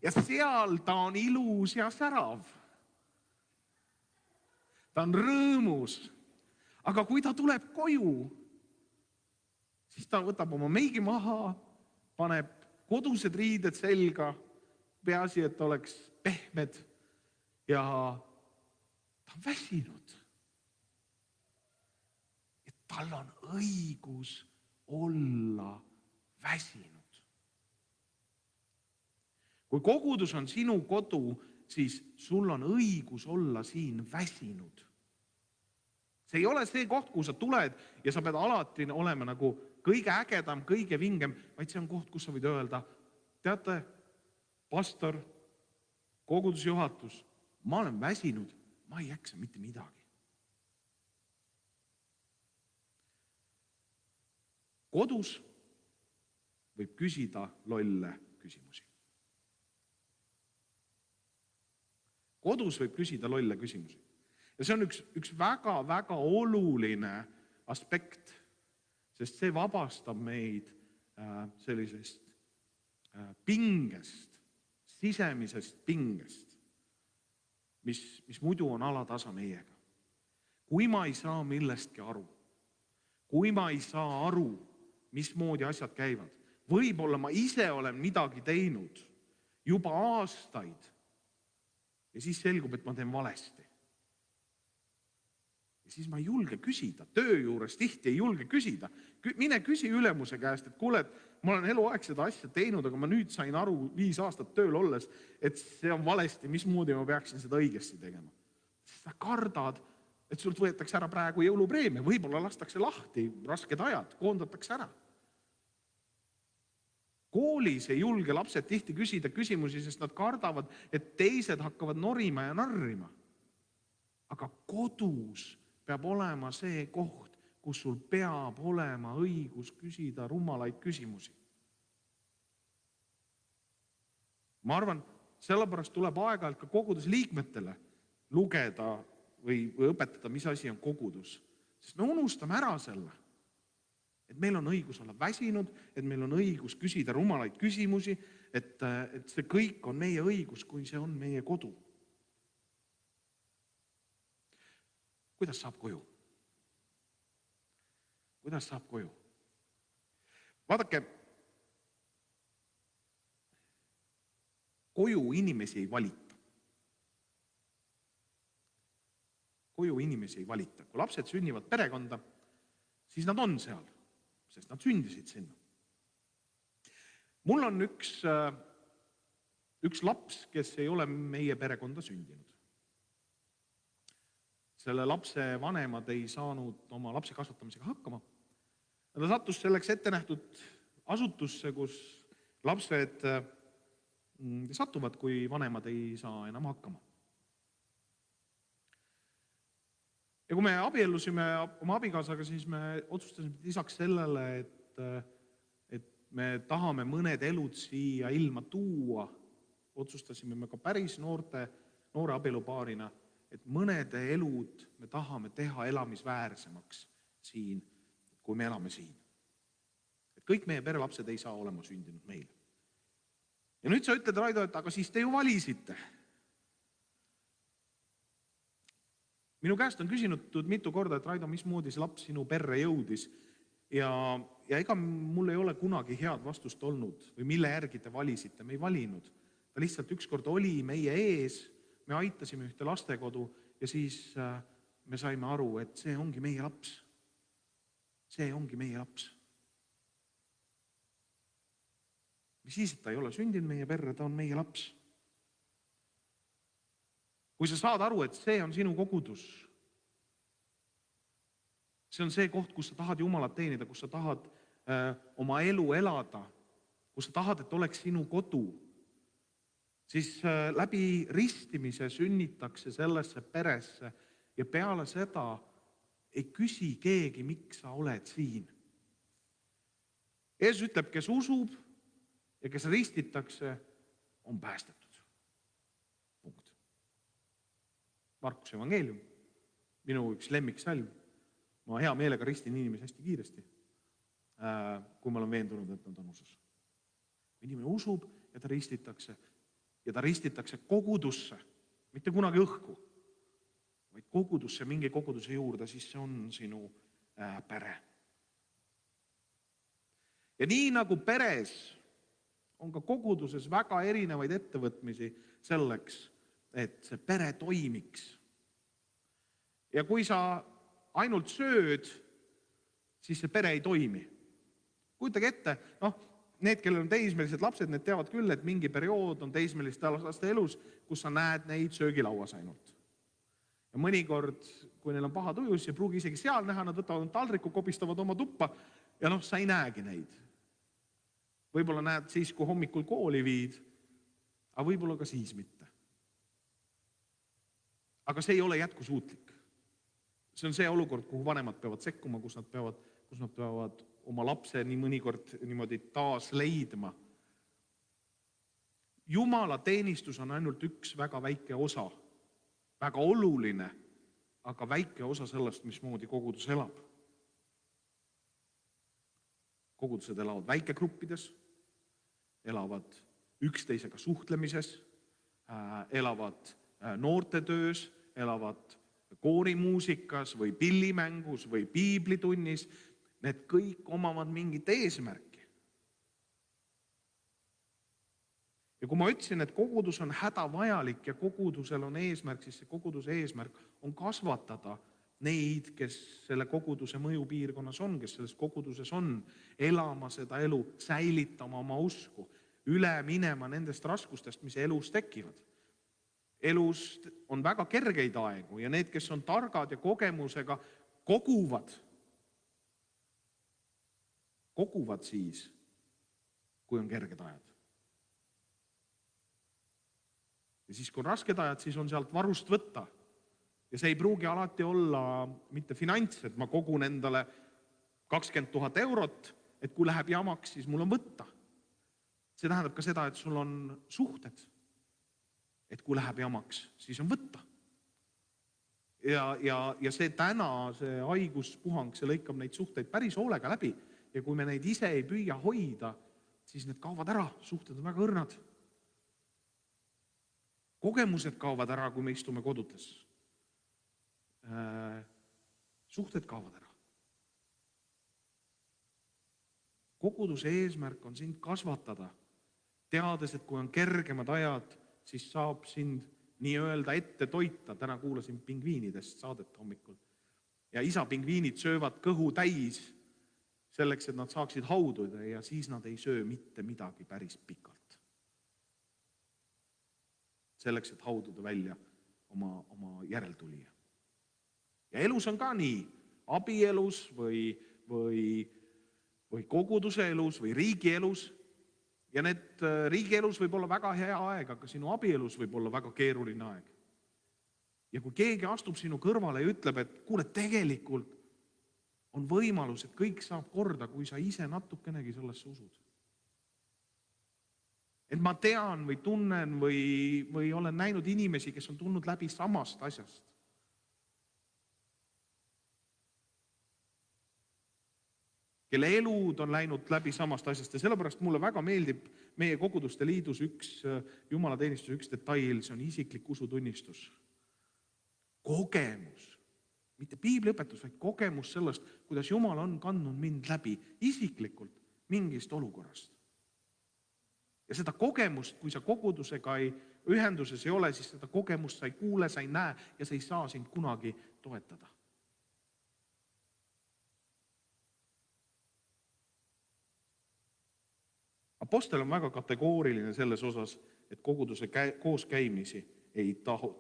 D: Ja seal ta on ilus ja särav. Ta on rõõmus. Aga kui ta tuleb koju, siis ta võtab oma meigi maha, paneb kodused riided selga, peaasi, et oleks pehmed ja ta on väsinud. Et tal on õigus olla väsinud. Kui kogudus on sinu kodu, siis sul on õigus olla siin väsinud. See ei ole see koht, kuhu sa tuled ja sa pead alati olema nagu kõige ägedam, kõige vingem, vaid see on koht, kus sa võid öelda, teate, pastor, kogudusjuhatus, ma olen väsinud, ma ei jaksa mitte midagi. Kodus võib küsida lolle küsimusi. Kodus võib küsida lolle küsimusi. Ja see on üks väga oluline aspekt, sest see vabastab meid sellisest pingest, sisemisest pingest, mis muidu on alatasa meiega. Kui ma ei saa millestki aru, kui ma ei saa aru, mismoodi asjad käivad, võib-olla ma ise olen midagi teinud juba aastaid ja siis selgub, et ma teen valesti. Ja siis ma ei julge küsida, töö juures tihti ei julge küsida. Mine küsi ülemuse käest, et kuule, et ma olen eluaeg seda asja teinud, aga ma nüüd sain aru 5 aastat tööl olles, et see on valesti, mismoodi ma peaksin seda õigesti tegema. Sa kardad, et sult võetakse ära praegu jõulupreemia, võib-olla lastakse lahti, rasked ajad, koondatakse ära. Koolis ei julge lapsed tihti küsida küsimusi, sest nad kardavad, et teised hakkavad norima ja narrima. Aga kodus peab olema see koht, kus sul peab olema õigus küsida rumalaid küsimusi. Ma arvan, sellepärast tuleb aeg-ajalt ka kogudus liikmetele lugeda või õpetada, mis asi on kogudus. Sest me unustame ära selle, et meil on õigus olla väsinud, et meil on õigus küsida rumalaid küsimusi, et see kõik on meie õigus, kui see on meie kodu. Kuidas saab koju? Kuidas saab koju? Vaadake, koju inimesi ei valita. Koju inimesi ei valita. Kui lapsed sünnivad perekonda, siis nad on seal, sest nad sündisid sinna. Mul on üks laps, kes ei ole meie perekonda sündinud. Selle lapse vanemad ei saanud oma lapse kasvatamisega hakkama. Ta sattus selleks ette nähtud asutusse, kus lapsed satuvad, kui vanemad ei saa enam hakkama. Ja kui me abiellusime oma abikaasaga, siis me otsustasime lisaks sellele, et me tahame mõned elud siia ilma tuua, otsustasime me ka päris noore abielupaarina, et mõnede elud me tahame teha elamisväärsemaks siin, kui me elame siin. Et kõik meie perelapsed ei saa olema sündinud meile. Ja nüüd sa ütled, Raido, et aga siis te ju valisite. Minu käest on küsinud mitu korda, et Raido, mismoodi see laps sinu perre jõudis ja ega mul ei ole kunagi head vastust olnud või mille järgi te valisite, me ei valinud. Ta lihtsalt ükskord oli meie ees, me aitasime ühte lastekodu ja siis me saime aru, et see ongi meie laps. See ongi meie laps. Mis siis, et ta ei ole sündinud meie perre, ta on meie laps. Kui sa saad aru, et see on sinu kogudus, see on see koht, kus sa tahad Jumalat teenida, kus sa tahad oma elu elada, kus sa tahad, et oleks sinu kodu, siis läbi ristimise sünnitakse sellesse peresse ja peale seda ei küsi keegi, miks sa oled siin. Jeesus ütleb, kes usub ja kes ristitakse, on päästetud. Punkt. Markuse evangeelium, minu üks lemmiksalm. Ma hea meelega ristin inimesi hästi kiiresti, kui ma olen veendunud, et nad on usus. Inimene usub ja ta ristitakse. Ja ta ristitakse kogudusse, mitte kunagi õhku, vaid kogudusse, mingi koguduse juurde, siis see on sinu pere. Ja nii nagu peres on ka koguduses väga erinevaid ettevõtmisi selleks, et see pere toimiks. Ja kui sa ainult sööd, siis see pere ei toimi. Kujutage ette, need, kellel on teismelised lapsed, need teavad küll, et mingi periood on teismeliste laste elus, kus sa näed neid söögilauas ainult. Ja mõnikord, kui neil on paha tujus ja pruugi isegi seal näha, nad võtavad taldriku, kopistavad oma tuppa ja sa ei näegi neid. Võib-olla näed siis, kui hommikul kooli viid, aga võib-olla ka siis mitte. Aga see ei ole jätkusuutlik. See on see olukord, kuhu vanemad peavad sekkuma, kus nad peavad oma lapse nii mõnikord niimoodi taas leidma. Jumala teenistus on ainult üks väga väike osa, väga oluline, aga väike osa sellest, mismoodi kogudus elab. Kogudused elavad väikegruppides, elavad üksteisega suhtlemises, elavad noortetöös, elavad koorimuusikas või pillimängus või piiblitunnis. Need kõik omavad mingit eesmärki. Ja kui ma ütlesin, et kogudus on hädavajalik ja kogudusel on eesmärk, siis see koguduse eesmärk on kasvatada neid, kes selle koguduse mõjupiirkonnas on, kes selles koguduses on, elama seda elu, säilitama oma usku, üle minema nendest raskustest, mis elus tekivad. Elus on väga kergeid aegu ja need, kes on targad ja kogemusega, koguvad siis, kui on kerged ajad. Ja siis, kui on rasked ajad, siis on sealt varust võtta. Ja see ei pruugi alati olla mitte finants, et ma kogun endale 20 000 eurot, et kui läheb jamaks, siis mul on võtta. See tähendab ka seda, et sul on suhted. Et kui läheb jamaks, siis on võtta. Ja see see haiguspuhang, see lõikab neid suhteid päris hoolega läbi. Ja kui me neid ise ei püüa hoida, siis need kaovad ära, suhted on väga õrnad. Kogemused kaovad ära, kui me istume kodudes. Suhted kaovad ära. Koguduse eesmärk on sind kasvatada, teades, et kui on kergemad ajad, siis saab sind nii-öelda ette toita. Täna kuulasin pingviinidest saadet hommikul. Ja isa pingviinid söövad kõhu täis selleks, et nad saaksid haududa ja siis nad ei söö mitte midagi päris pikalt. Selleks, et haududa välja oma järeltulija. Ja elus on ka nii, abielus või koguduse elus või riigielus. Ja need riigielus võib olla väga hea aeg, aga sinu abielus võib olla väga keeruline aeg. Ja kui keegi astub sinu kõrvale ja ütleb, et kuule, tegelikult on võimalus, et kõik saab korda, kui sa ise natukenegi sellesse usud. Et ma tean või tunnen või olen näinud inimesi, kes on tulnud läbi samast asjast. Kelle elud on läinud läbi samast asjast ja sellepärast mulle väga meeldib meie koguduste liidus üks jumalateenistuse üks detail, see on isiklik usutunnistus. Kogemus, Mitte piibliõpetus, vaid kogemus sellest, kuidas Jumal on kandnud mind läbi isiklikult mingist olukorrast. Ja seda kogemust, kui sa kogudusega ühenduses ei ole, siis seda kogemust sa ei kuule, sa ei näe ja sa ei saa sind kunagi toetada. Apostel on väga kategooriline selles osas, et koguduse kooskäimisi ei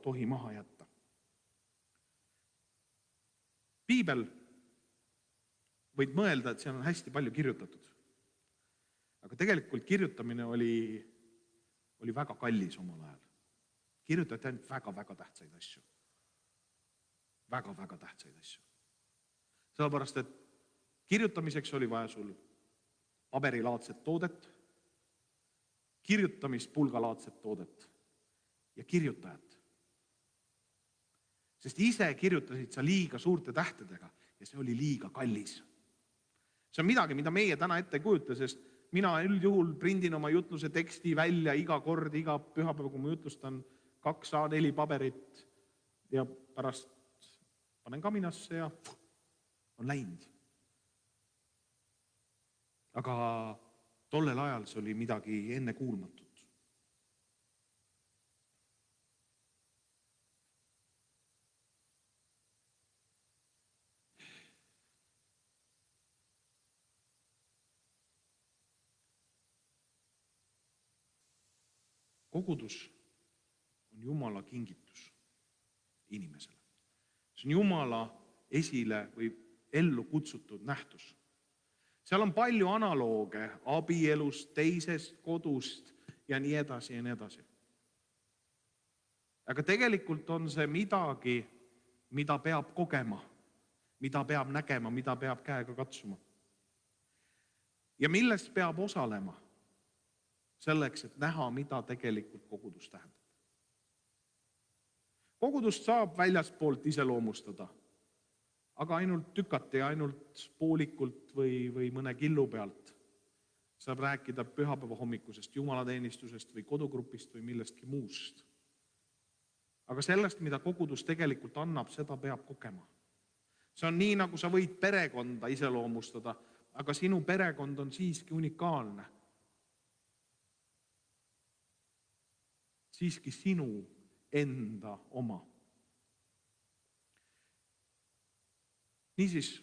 D: tohi maha jätta. Piibel võid mõelda, et seal on hästi palju kirjutatud. Aga tegelikult kirjutamine oli väga kallis omal ajal. Kirjutati ainult väga tähtsaid asju. Väga tähtsaid asju. Sellepärast, et kirjutamiseks oli vaja sul paberilaadset toodet, kirjutamispulgalaadset toodet ja kirjutajat. Sest ise kirjutasid sa liiga suurte tähtedega ja see oli liiga kallis. See on midagi, mida meie täna ette ei kujuta, sest mina üldjuhul prindin oma jutluse teksti välja iga kord, iga pühapäev, kui ma jutlustan 2 A4 paberit ja pärast panen kaminasse ja on läinud. Aga tollel ajal see oli midagi ennekuulmatut. Kogudus on Jumala kingitus inimesele. See on Jumala esile või ellu kutsutud nähtus. Seal on palju analooge abielust, teisest kodust ja nii edasi ja nii edasi. Aga tegelikult on see midagi, mida peab kogema, mida peab nägema, mida peab käega katsuma. Ja milles peab osalema selleks, et näha, mida tegelikult kogudus tähendab. Kogudust saab väljaspoolt iseloomustada, aga ainult tükati, ainult poolikult või mõne killu pealt. Saab rääkida pühapäeva hommikusest jumalateenistusest või kodugrupist või millestki muust. Aga sellest, mida kogudus tegelikult annab, seda peab kogema. See on nii, nagu sa võid perekonda iseloomustada, aga sinu perekond on siiski unikaalne. Siiski sinu enda oma. Niisiis,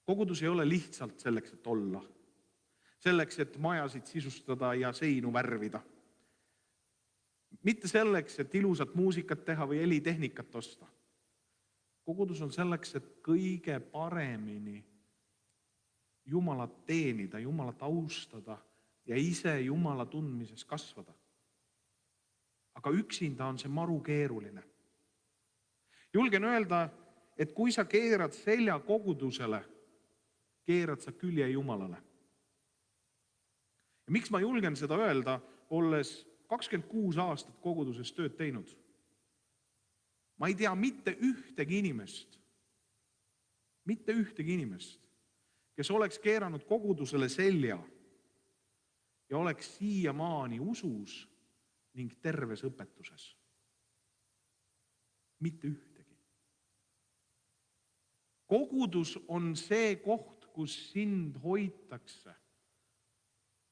D: kogudus ei ole lihtsalt selleks, et olla. Selleks, et majasid sisustada ja seinu värvida. Mitte selleks, et ilusat muusikat teha või helitehnikat osta. Kogudus on selleks, et kõige paremini Jumalat teenida, Jumalat austada ja ise Jumala tundmises kasvada. Aga üksinda on see maru keeruline. Julgen öelda, et kui sa keerad selja kogudusele, keerad sa külje Jumalale. Ja miks ma julgen seda öelda, olles 26 aastat koguduses tööd teinud? Ma ei tea mitte ühtegi inimest, kes oleks keeranud kogudusele selja ja oleks siiamaani usus ning terves õpetuses. Mitte ühtegi. Kogudus on see koht, kus sind hoitakse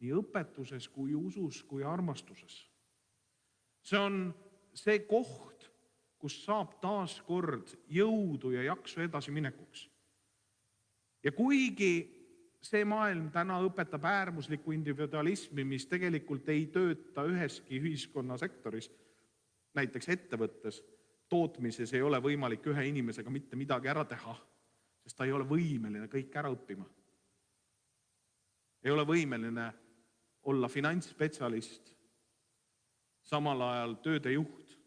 D: nii õpetuses kui usus kui armastuses. See on see koht, kus saab taas kord jõudu ja jaksu edasi minekuks. Ja kuigi see maailm täna õpetab äärmuslikku individualismi, mis tegelikult ei tööta üheski ühiskonnasektoris, näiteks ettevõttes, tootmises ei ole võimalik ühe inimesega mitte midagi ära teha, sest ta ei ole võimeline kõik ära õppima. Ei ole võimeline olla finantsspetsialist, samal ajal tööde juht,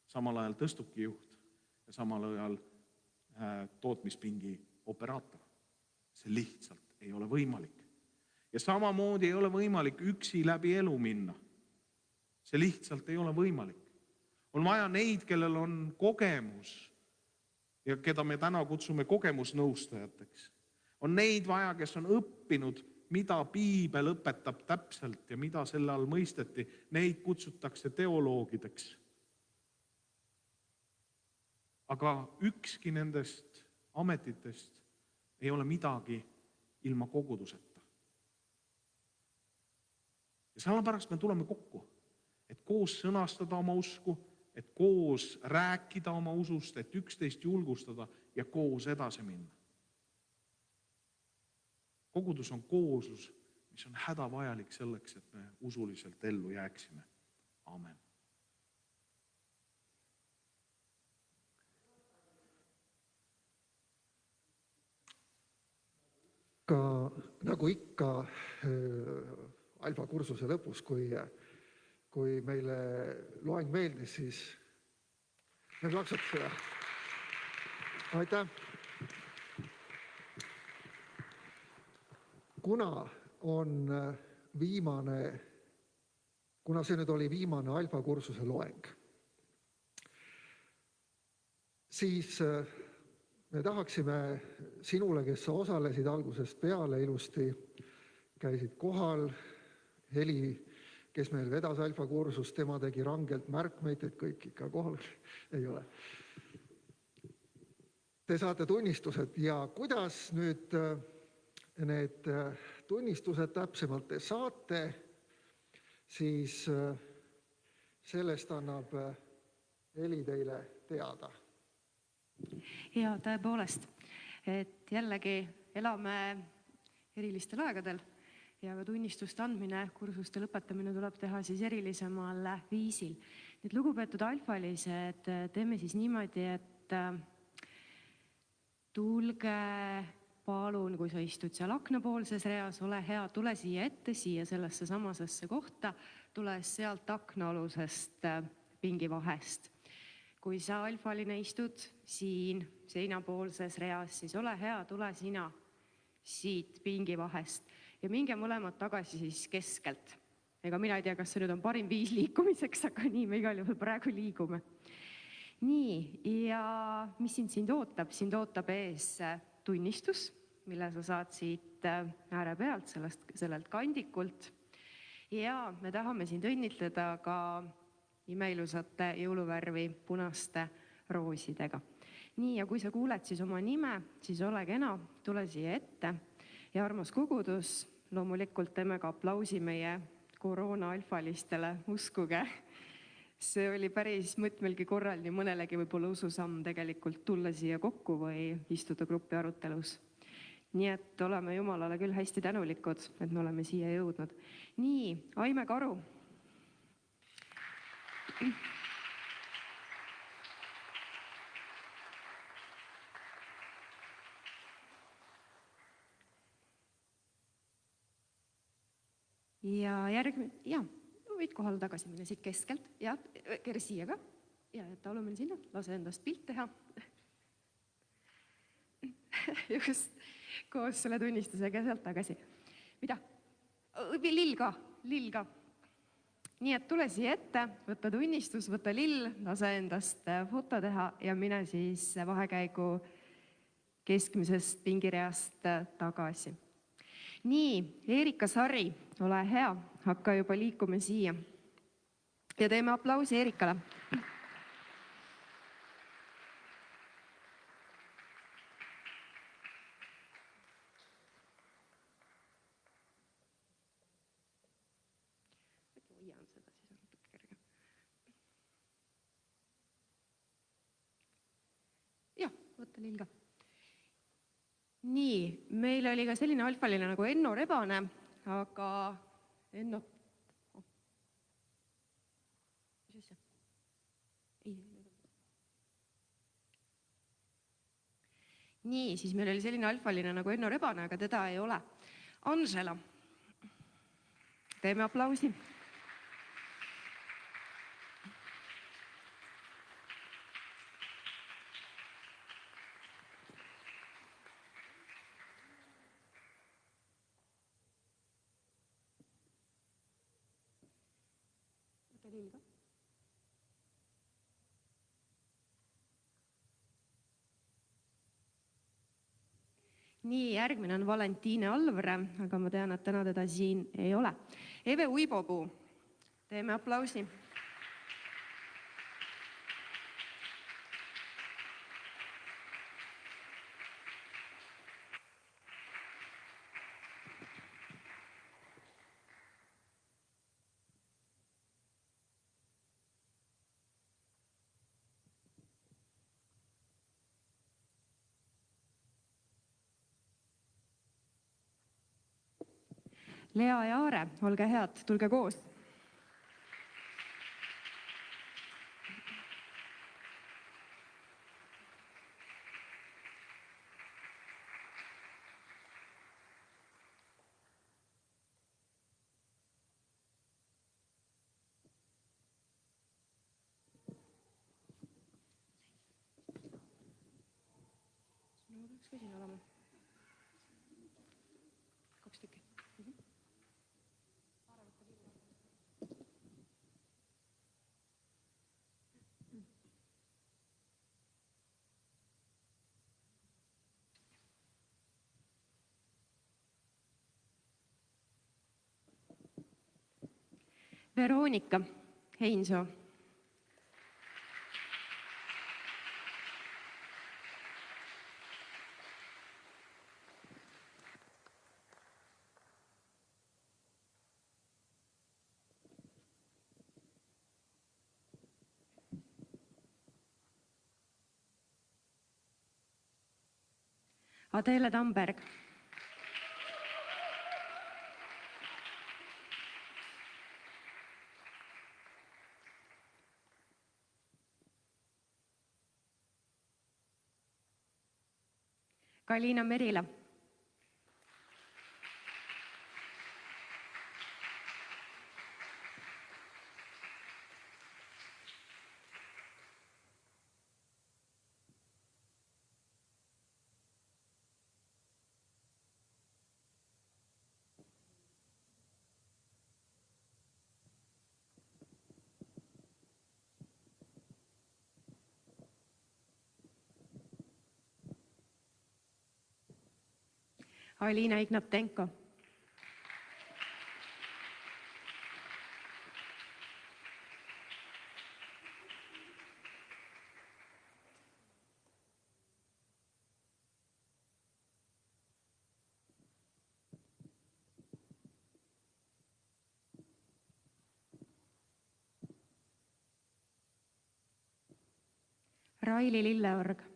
D: samal ajal tõstuki juht ja samal ajal tootmispingi operaator. See lihtsalt ei ole võimalik. Ja samamoodi ei ole võimalik üksi läbi elu minna. See lihtsalt ei ole võimalik. On vaja neid, kellel on kogemus ja keda me täna kutsume kogemusnõustajateks. On neid vaja, kes on õppinud, mida piibel õpetab täpselt ja mida selle all mõisteti. Neid kutsutakse teoloogideks. aga ükski nendest ametitest ei ole midagi ilma koguduseta. Ja sellepärast me tuleme kokku, et koos sõnastada oma usku, et koos rääkida oma usust, et üksteist julgustada ja koos edasi minna. Kogudus on kooslus, mis on hädavajalik selleks, et me usuliselt ellu jääksime. Amen.
A: Ka nagu ikka Alfa kursuse lõpus, kui meile loeng meeldis, siis me plaksutasime. Aitäh! Kuna see nüüd oli viimane Alfa kursuse loeng, siis me tahaksime sinule, kes sa osalesid algusest peale ilusti, käisid kohal, Heli, kes meil vedas Alfa kursust, tema tegi rangelt märkmeid, et kõik ikka kohal ei ole. Te saate tunnistused ja kuidas nüüd need tunnistused täpsemalt te saate, siis sellest annab Heli teile teada.
C: Ja tõepoolest, et jällegi elame erilistel aegadel ja ka tunnistuste andmine, kursuste lõpetamine tuleb teha siis erilisemal viisil. Nüüd lugupeetud alfalised, teeme siis niimoodi, et tulge palun, kui sa istud seal aknapoolses reas, ole hea, tule siia ette, siia sellesse samasesse kohta, tule sealt aknaalusest pingivahest. Kui sa alfaline istud siin seinapoolses reas, siis ole hea, tule sina siit pingivahest ja minge mõlemad tagasi siis keskelt. Ega mina ei tea, kas see nüüd on parim viis liikumiseks, aga nii me igal juhul praegu liigume. Nii, ja mis sind ootab? Sind ootab ees tunnistus, mille sa saad siit ääre pealt, sellelt kandikult. Ja me tahame sind õnnitleda ka imeilusate jõuluvärvi punaste roosidega. Nii, ja kui sa kuuled siis oma nime, siis ole kena, tule siia ette. Ja armas kogudus, loomulikult teeme ka aplausi meie koroona-alfalistele, uskuge. See oli päris mõtmelgi korral, nii mõnelegi võib-olla ususamm tegelikult tulla siia kokku või istuda gruppi arutelus. Nii et oleme Jumalale küll hästi tänulikud, et me oleme siia jõudnud. Nii, Aime Karu. Ja võid kohale tagasi minna siit keskelt ja kere siia ka ja taulumine sinna, lase endast pilt teha. Just koos selle tunnistusega sealt tagasi. Mida? Lill ka. Nii et tule siia ette, võta tunnistus, võta lill, lase endast foto teha ja mine siis vahekäigu keskmisest pingireast tagasi. Nii, Eerika Sari, ole hea, hakka juba liikuma siia. Ja teeme aplausi Eerikale. Võtta lill ka. Nii, meil oli ka selline alfaline nagu Enno Rebane, aga Enno... Mis see? Nii, siis meil oli selline alfaline nagu Enno Rebane, aga teda ei ole. Angela, teeme aplausi. Nii, järgmine on Valentiine Alvre, aga ma tean, et täna teda siin ei ole. Eve Uibopuu, teeme aplausi.
E: Lea ja Aare, olge head, tulge koos. Peaks ka siin olema. 2 tükki. Veronika Heinsoo. Adele Tamberg. Kalina Merila. Alina Ignatenko. Raili Lilleorg.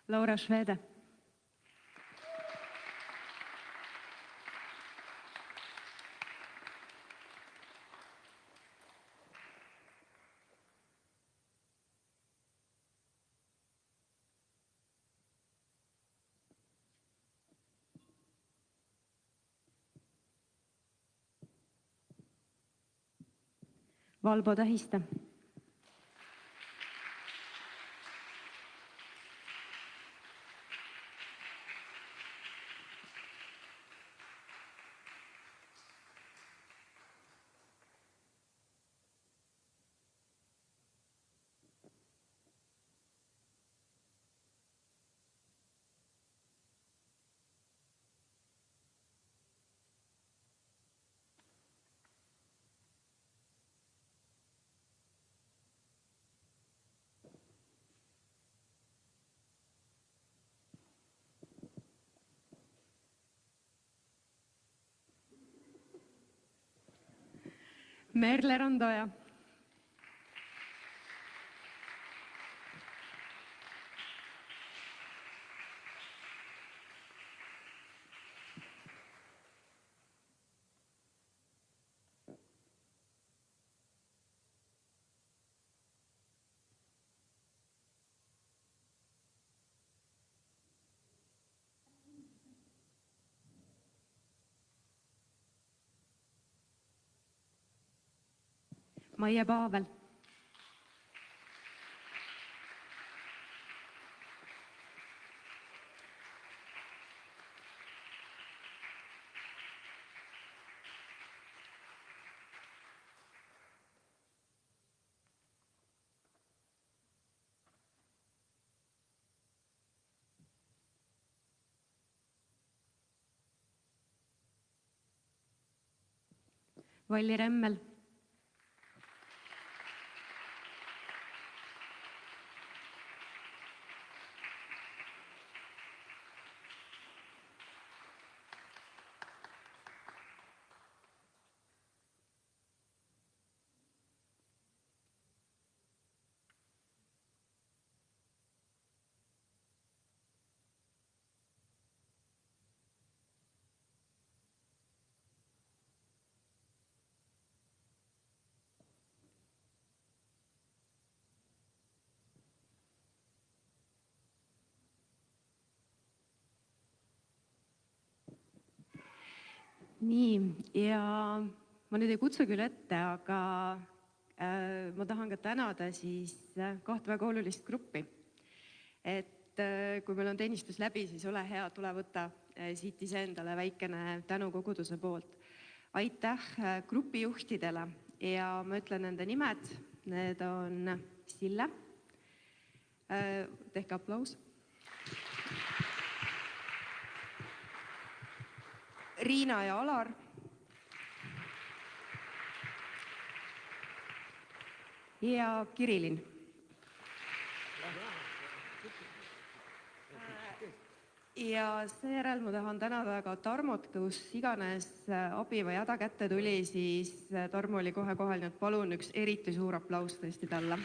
E: Laura Schwede. Valbo Tähiste. Merle Randoja. Maie Paavel. Valli Remmel. nii, ja ma nüüd ei kutsu küll ette, aga ma tahan ka tänada siis kahte väga olulist gruppi. Et kui meil on teenistus läbi, siis ole hea, tule võta siit iseendale väikene tänu koguduse poolt. Aitäh grupijuhtidele ja ma ütlen nende nimed, need on Sille, tehke aplaus, Riina ja Alar, ja Kirillin. Ja seejärel ma tahan tänada ka Tarmot, kus iganes abi või häda kätte tuli, siis Tarmo oli kohe kohal, nii et palun üks eriti suur aplaus tõesti talle.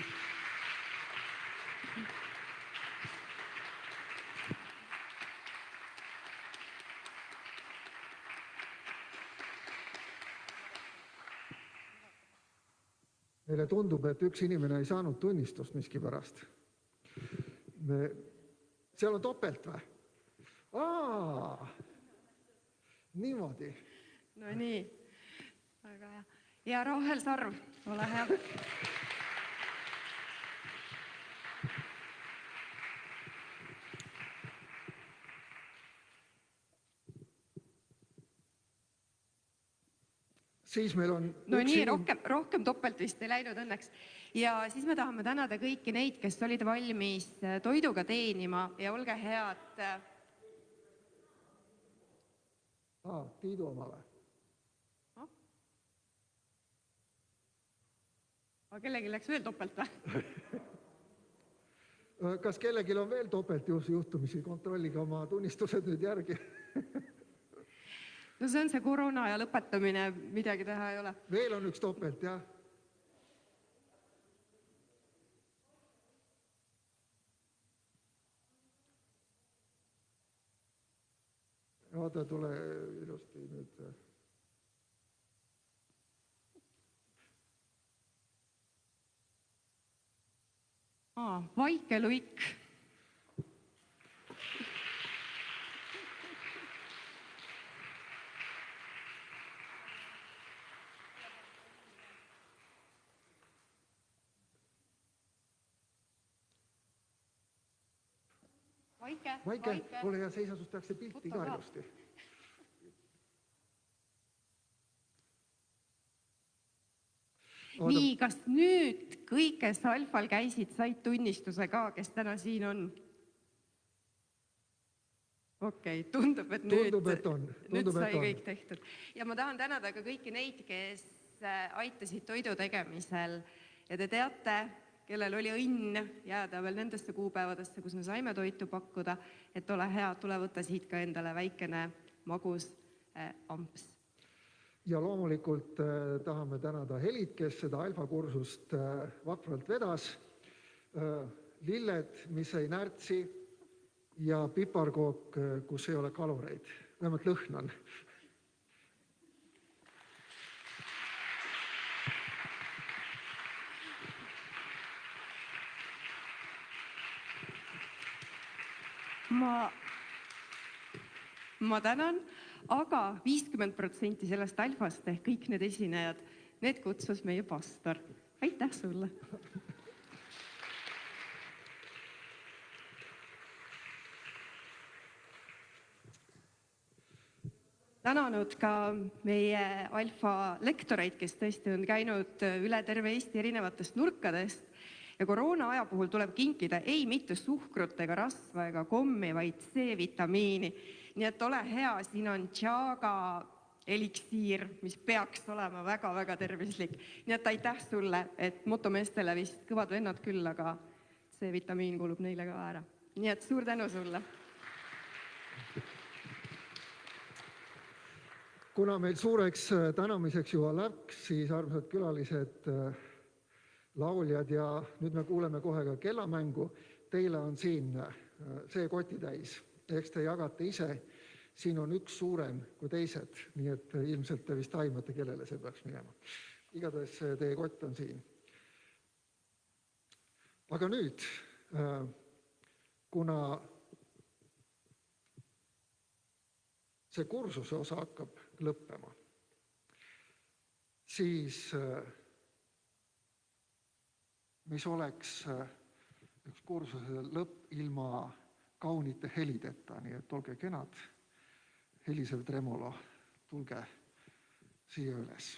A: Meile tundub, et üks inimene ei saanud tunnistust miskipärast. Seal on topelt või? Niimoodi.
E: No nii, väga hea. Ja Rahel Sarv, ole hea.
A: Siis meil on
E: No nii, rohkem topelt vist ei läinud õnneks. Ja siis me tahame tänada kõiki neid, kes olid valmis toiduga teenima ja olge head.
A: Tiidu omale.
E: Aga kellegi läks veel topelt või?
A: Kas kellelgi on veel topelt juhtumisi? Kontrollige oma tunnistused nüüd järgi.
E: No see on see koroona ja lõpetamine, midagi teha ei ole.
A: Veel on üks topelt, jah? Oota, tule ilusti nüüd.
E: Vaike Luik.
A: Vaike, ole hea, seisa, sust tehakse pilti ka ilusti.
E: Nii, kas nüüd kõik, kes Alfal käisid, said tunnistuse ka, kes täna siin on? Okei, tundub, et nüüd sai kõik tehtud. Ja ma tahan tänada ka kõiki neid, kes aitasid toidu tegemisel. Ja te teate, kellel oli õnn jääda veel nendesse kuupäevadesse, kus me saime toitu pakkuda, et ole hea, tule võtta siit ka endale väikene magus amps.
A: Ja loomulikult tahame tänada Helit, kes seda alfakursust vapralt vedas, lilled, mis ei närtsi, ja piparkook, kus ei ole kalureid, vähemalt lõhn on.
E: Ma tänan, aga 50% sellest alfast ehk kõik need esinejad, need kutsus meie pastor. Aitäh sulle! Tänanud ka meie alfa lektoreid, kes tõesti on käinud üle terve Eesti erinevatest nurkadest. Ja koroona aja puhul tuleb kinkida ei mitte suhkrut ega rasva ega kommi, vaid C-vitamiini. Nii et ole hea, siin on Tšaaga eliksiir, mis peaks olema väga-väga tervislik. Nii et aitäh sulle, et motomeestele vist kõvad vennad küll, aga C-vitamiin kuulub neile ka ära. Nii et suur tänu sulle!
A: Kuna meil suureks tänamiseks juba läks, siis armsad külalised, lauljad ja nüüd me kuuleme kohe ka kellamängu. Teile on siin see kotitäis, eks te jagate ise. Siin on üks suurem kui teised, nii et ilmselt te vist aimate, kellele see peaks minema. Igatahes teie kott on siin. Aga nüüd, kuna see kursuse osa hakkab lõppema. Siis, mis oleks üks kursuse lõpp ilma kaunite helideta, nii et olge kenad, helisev tremolo, tulge siia üles.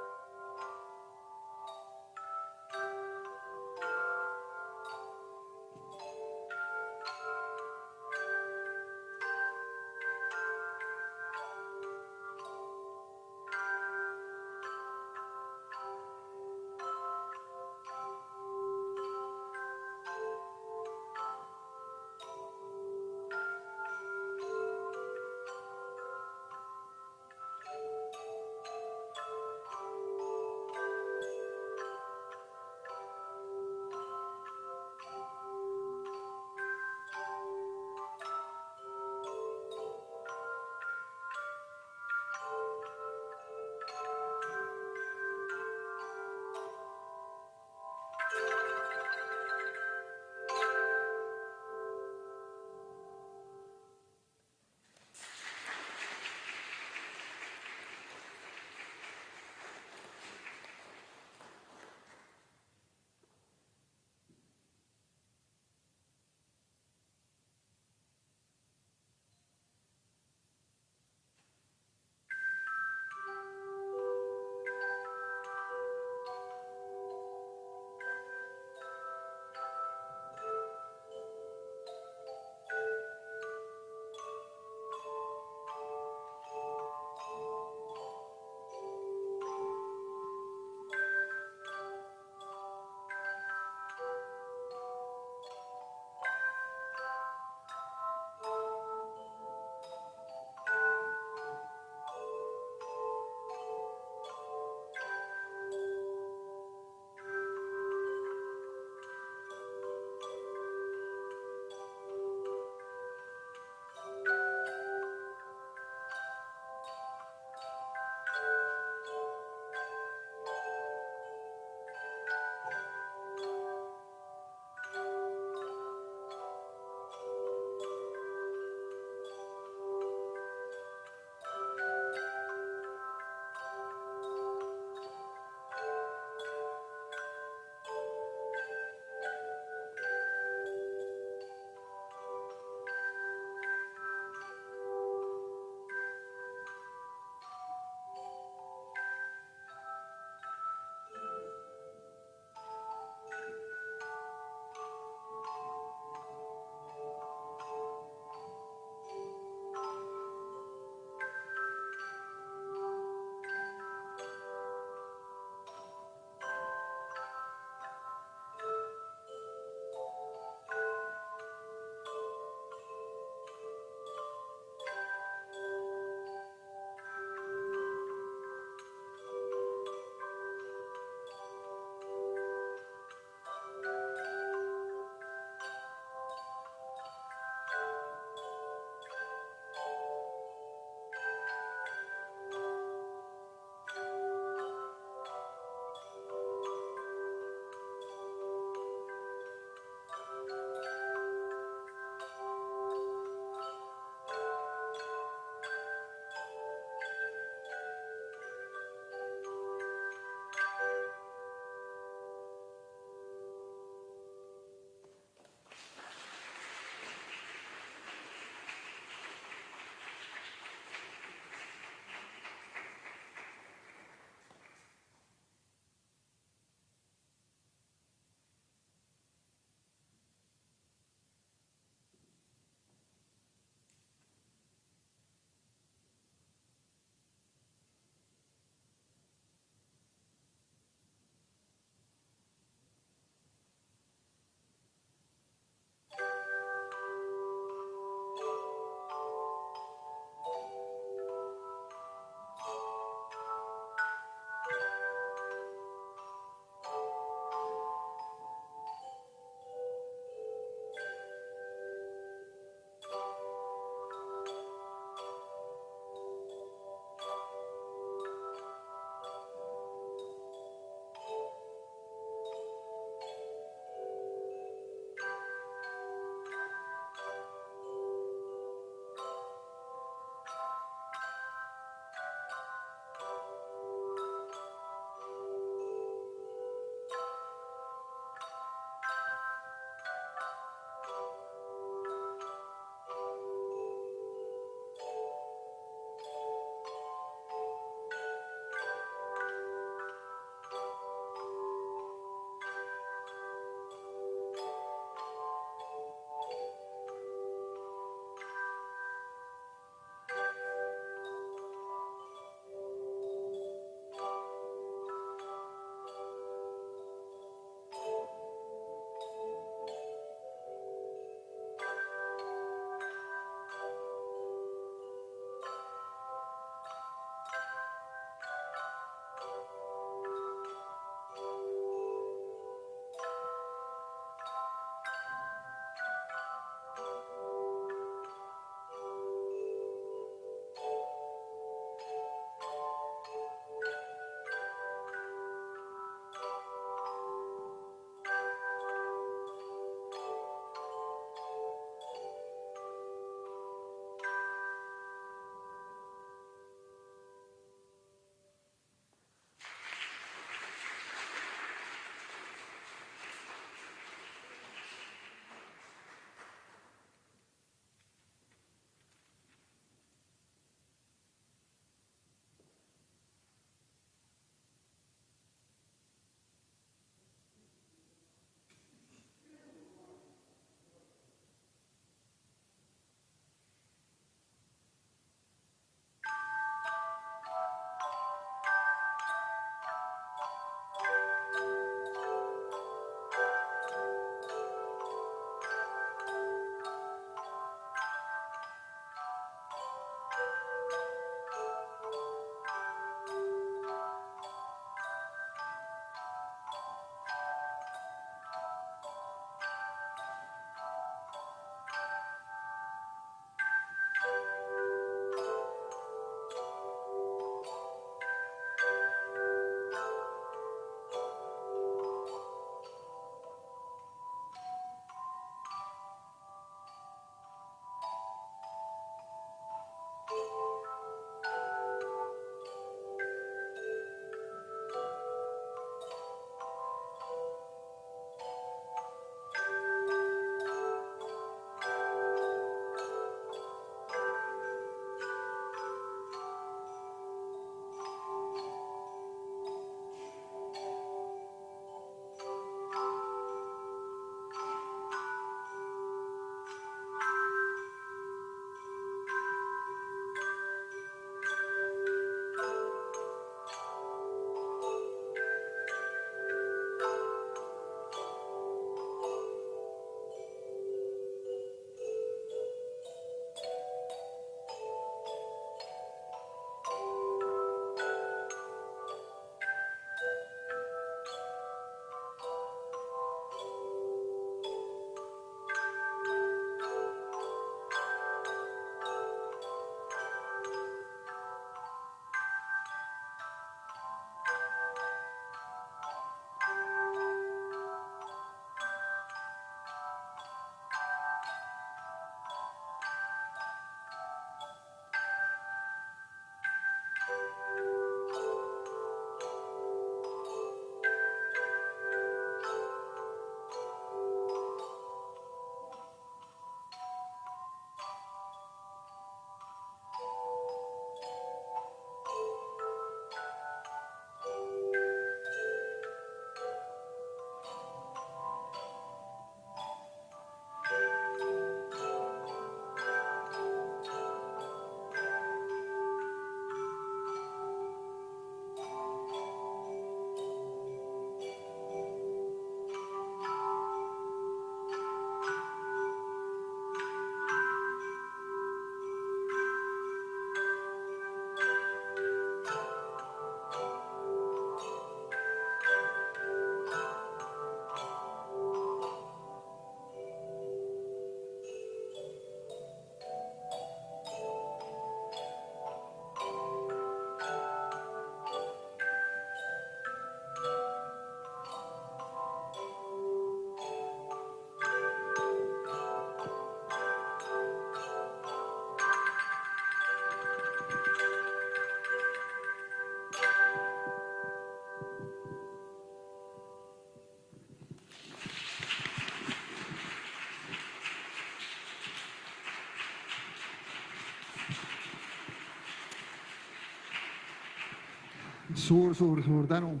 A: suur tänu.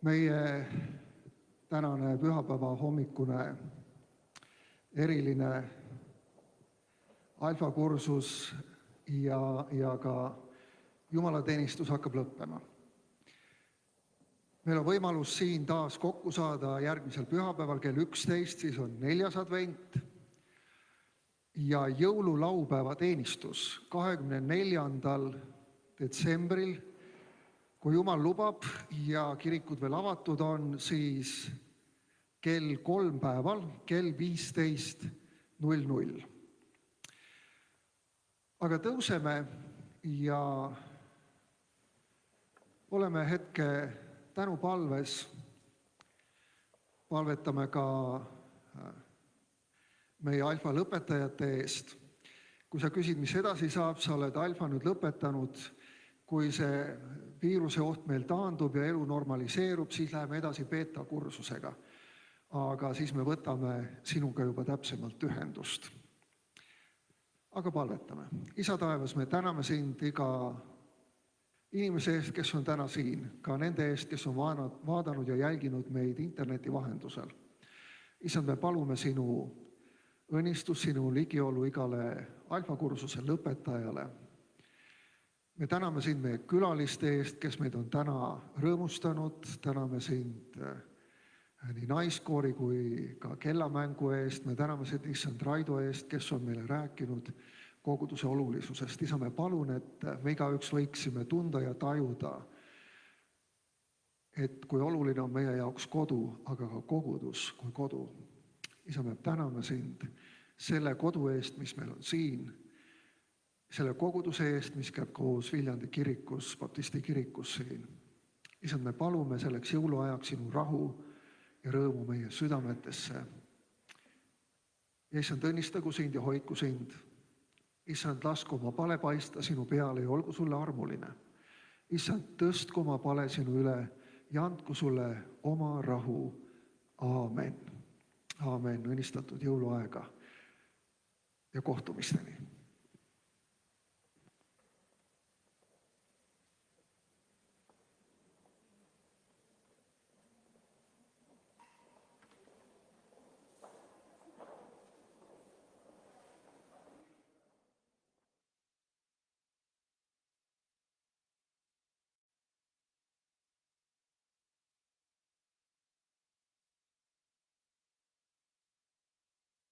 A: Meie tänane pühapäeva hommikune eriline alfakursus ja ka jumalateenistus hakkab lõppema. Meil on võimalus siin taas kokku saada järgmisel pühapäeval kell 11, siis on 4. advent ja jõululaupäeva teenistus 24. detsembril, kui Jumal lubab ja kirikud veel avatud on, siis kell 3 päeval, kell 15:00. Aga tõuseme ja oleme hetke tänupalves, palvetame ka meie alfa lõpetajate eest. Kui sa küsid, mis edasi saab, sa oled alfa nüüd lõpetanud, kui see viiruse oht meil taandub ja elu normaliseerub, siis läheme edasi beeta kursusega. Aga siis me võtame sinuga juba täpsemalt ühendust. Aga palvetame. Isa taevas, me täname sind iga inimese eest, kes on täna siin, ka nende eest, kes on vaadanud ja jälginud meid interneti vahendusel. Isand, me palume sinu õnnistus, sinu ligiolu igale alfakursuse lõpetajale. Me täname sind meie külaliste eest, kes meid on täna rõõmustanud, täname sind nii naiskoori kui ka kellamängu eest, me täname sind issand Raido eest, kes on meile rääkinud koguduse olulisusest. Isa, me palun, et me igaüks võiksime tunda ja tajuda, et kui oluline on meie jaoks kodu, aga ka kogudus kui kodu. Isa, me täname sind selle kodu eest, mis meil on siin, selle koguduse eest, mis käib koos Viljandi kirikus, baptisti kirikus siin. Isand, me palume selleks jõuluajaks sinu rahu ja rõõmu meie südametesse. Ja issand, õnnistagu sind ja hoidku sind. Issand, lasku oma pale paista sinu peale ja olgu sulle armuline. Issand, tõstku oma pale sinu üle ja andku sulle oma rahu. Aamen. Aamen. Õnnistatud jõuluaega ja kohtumisteni.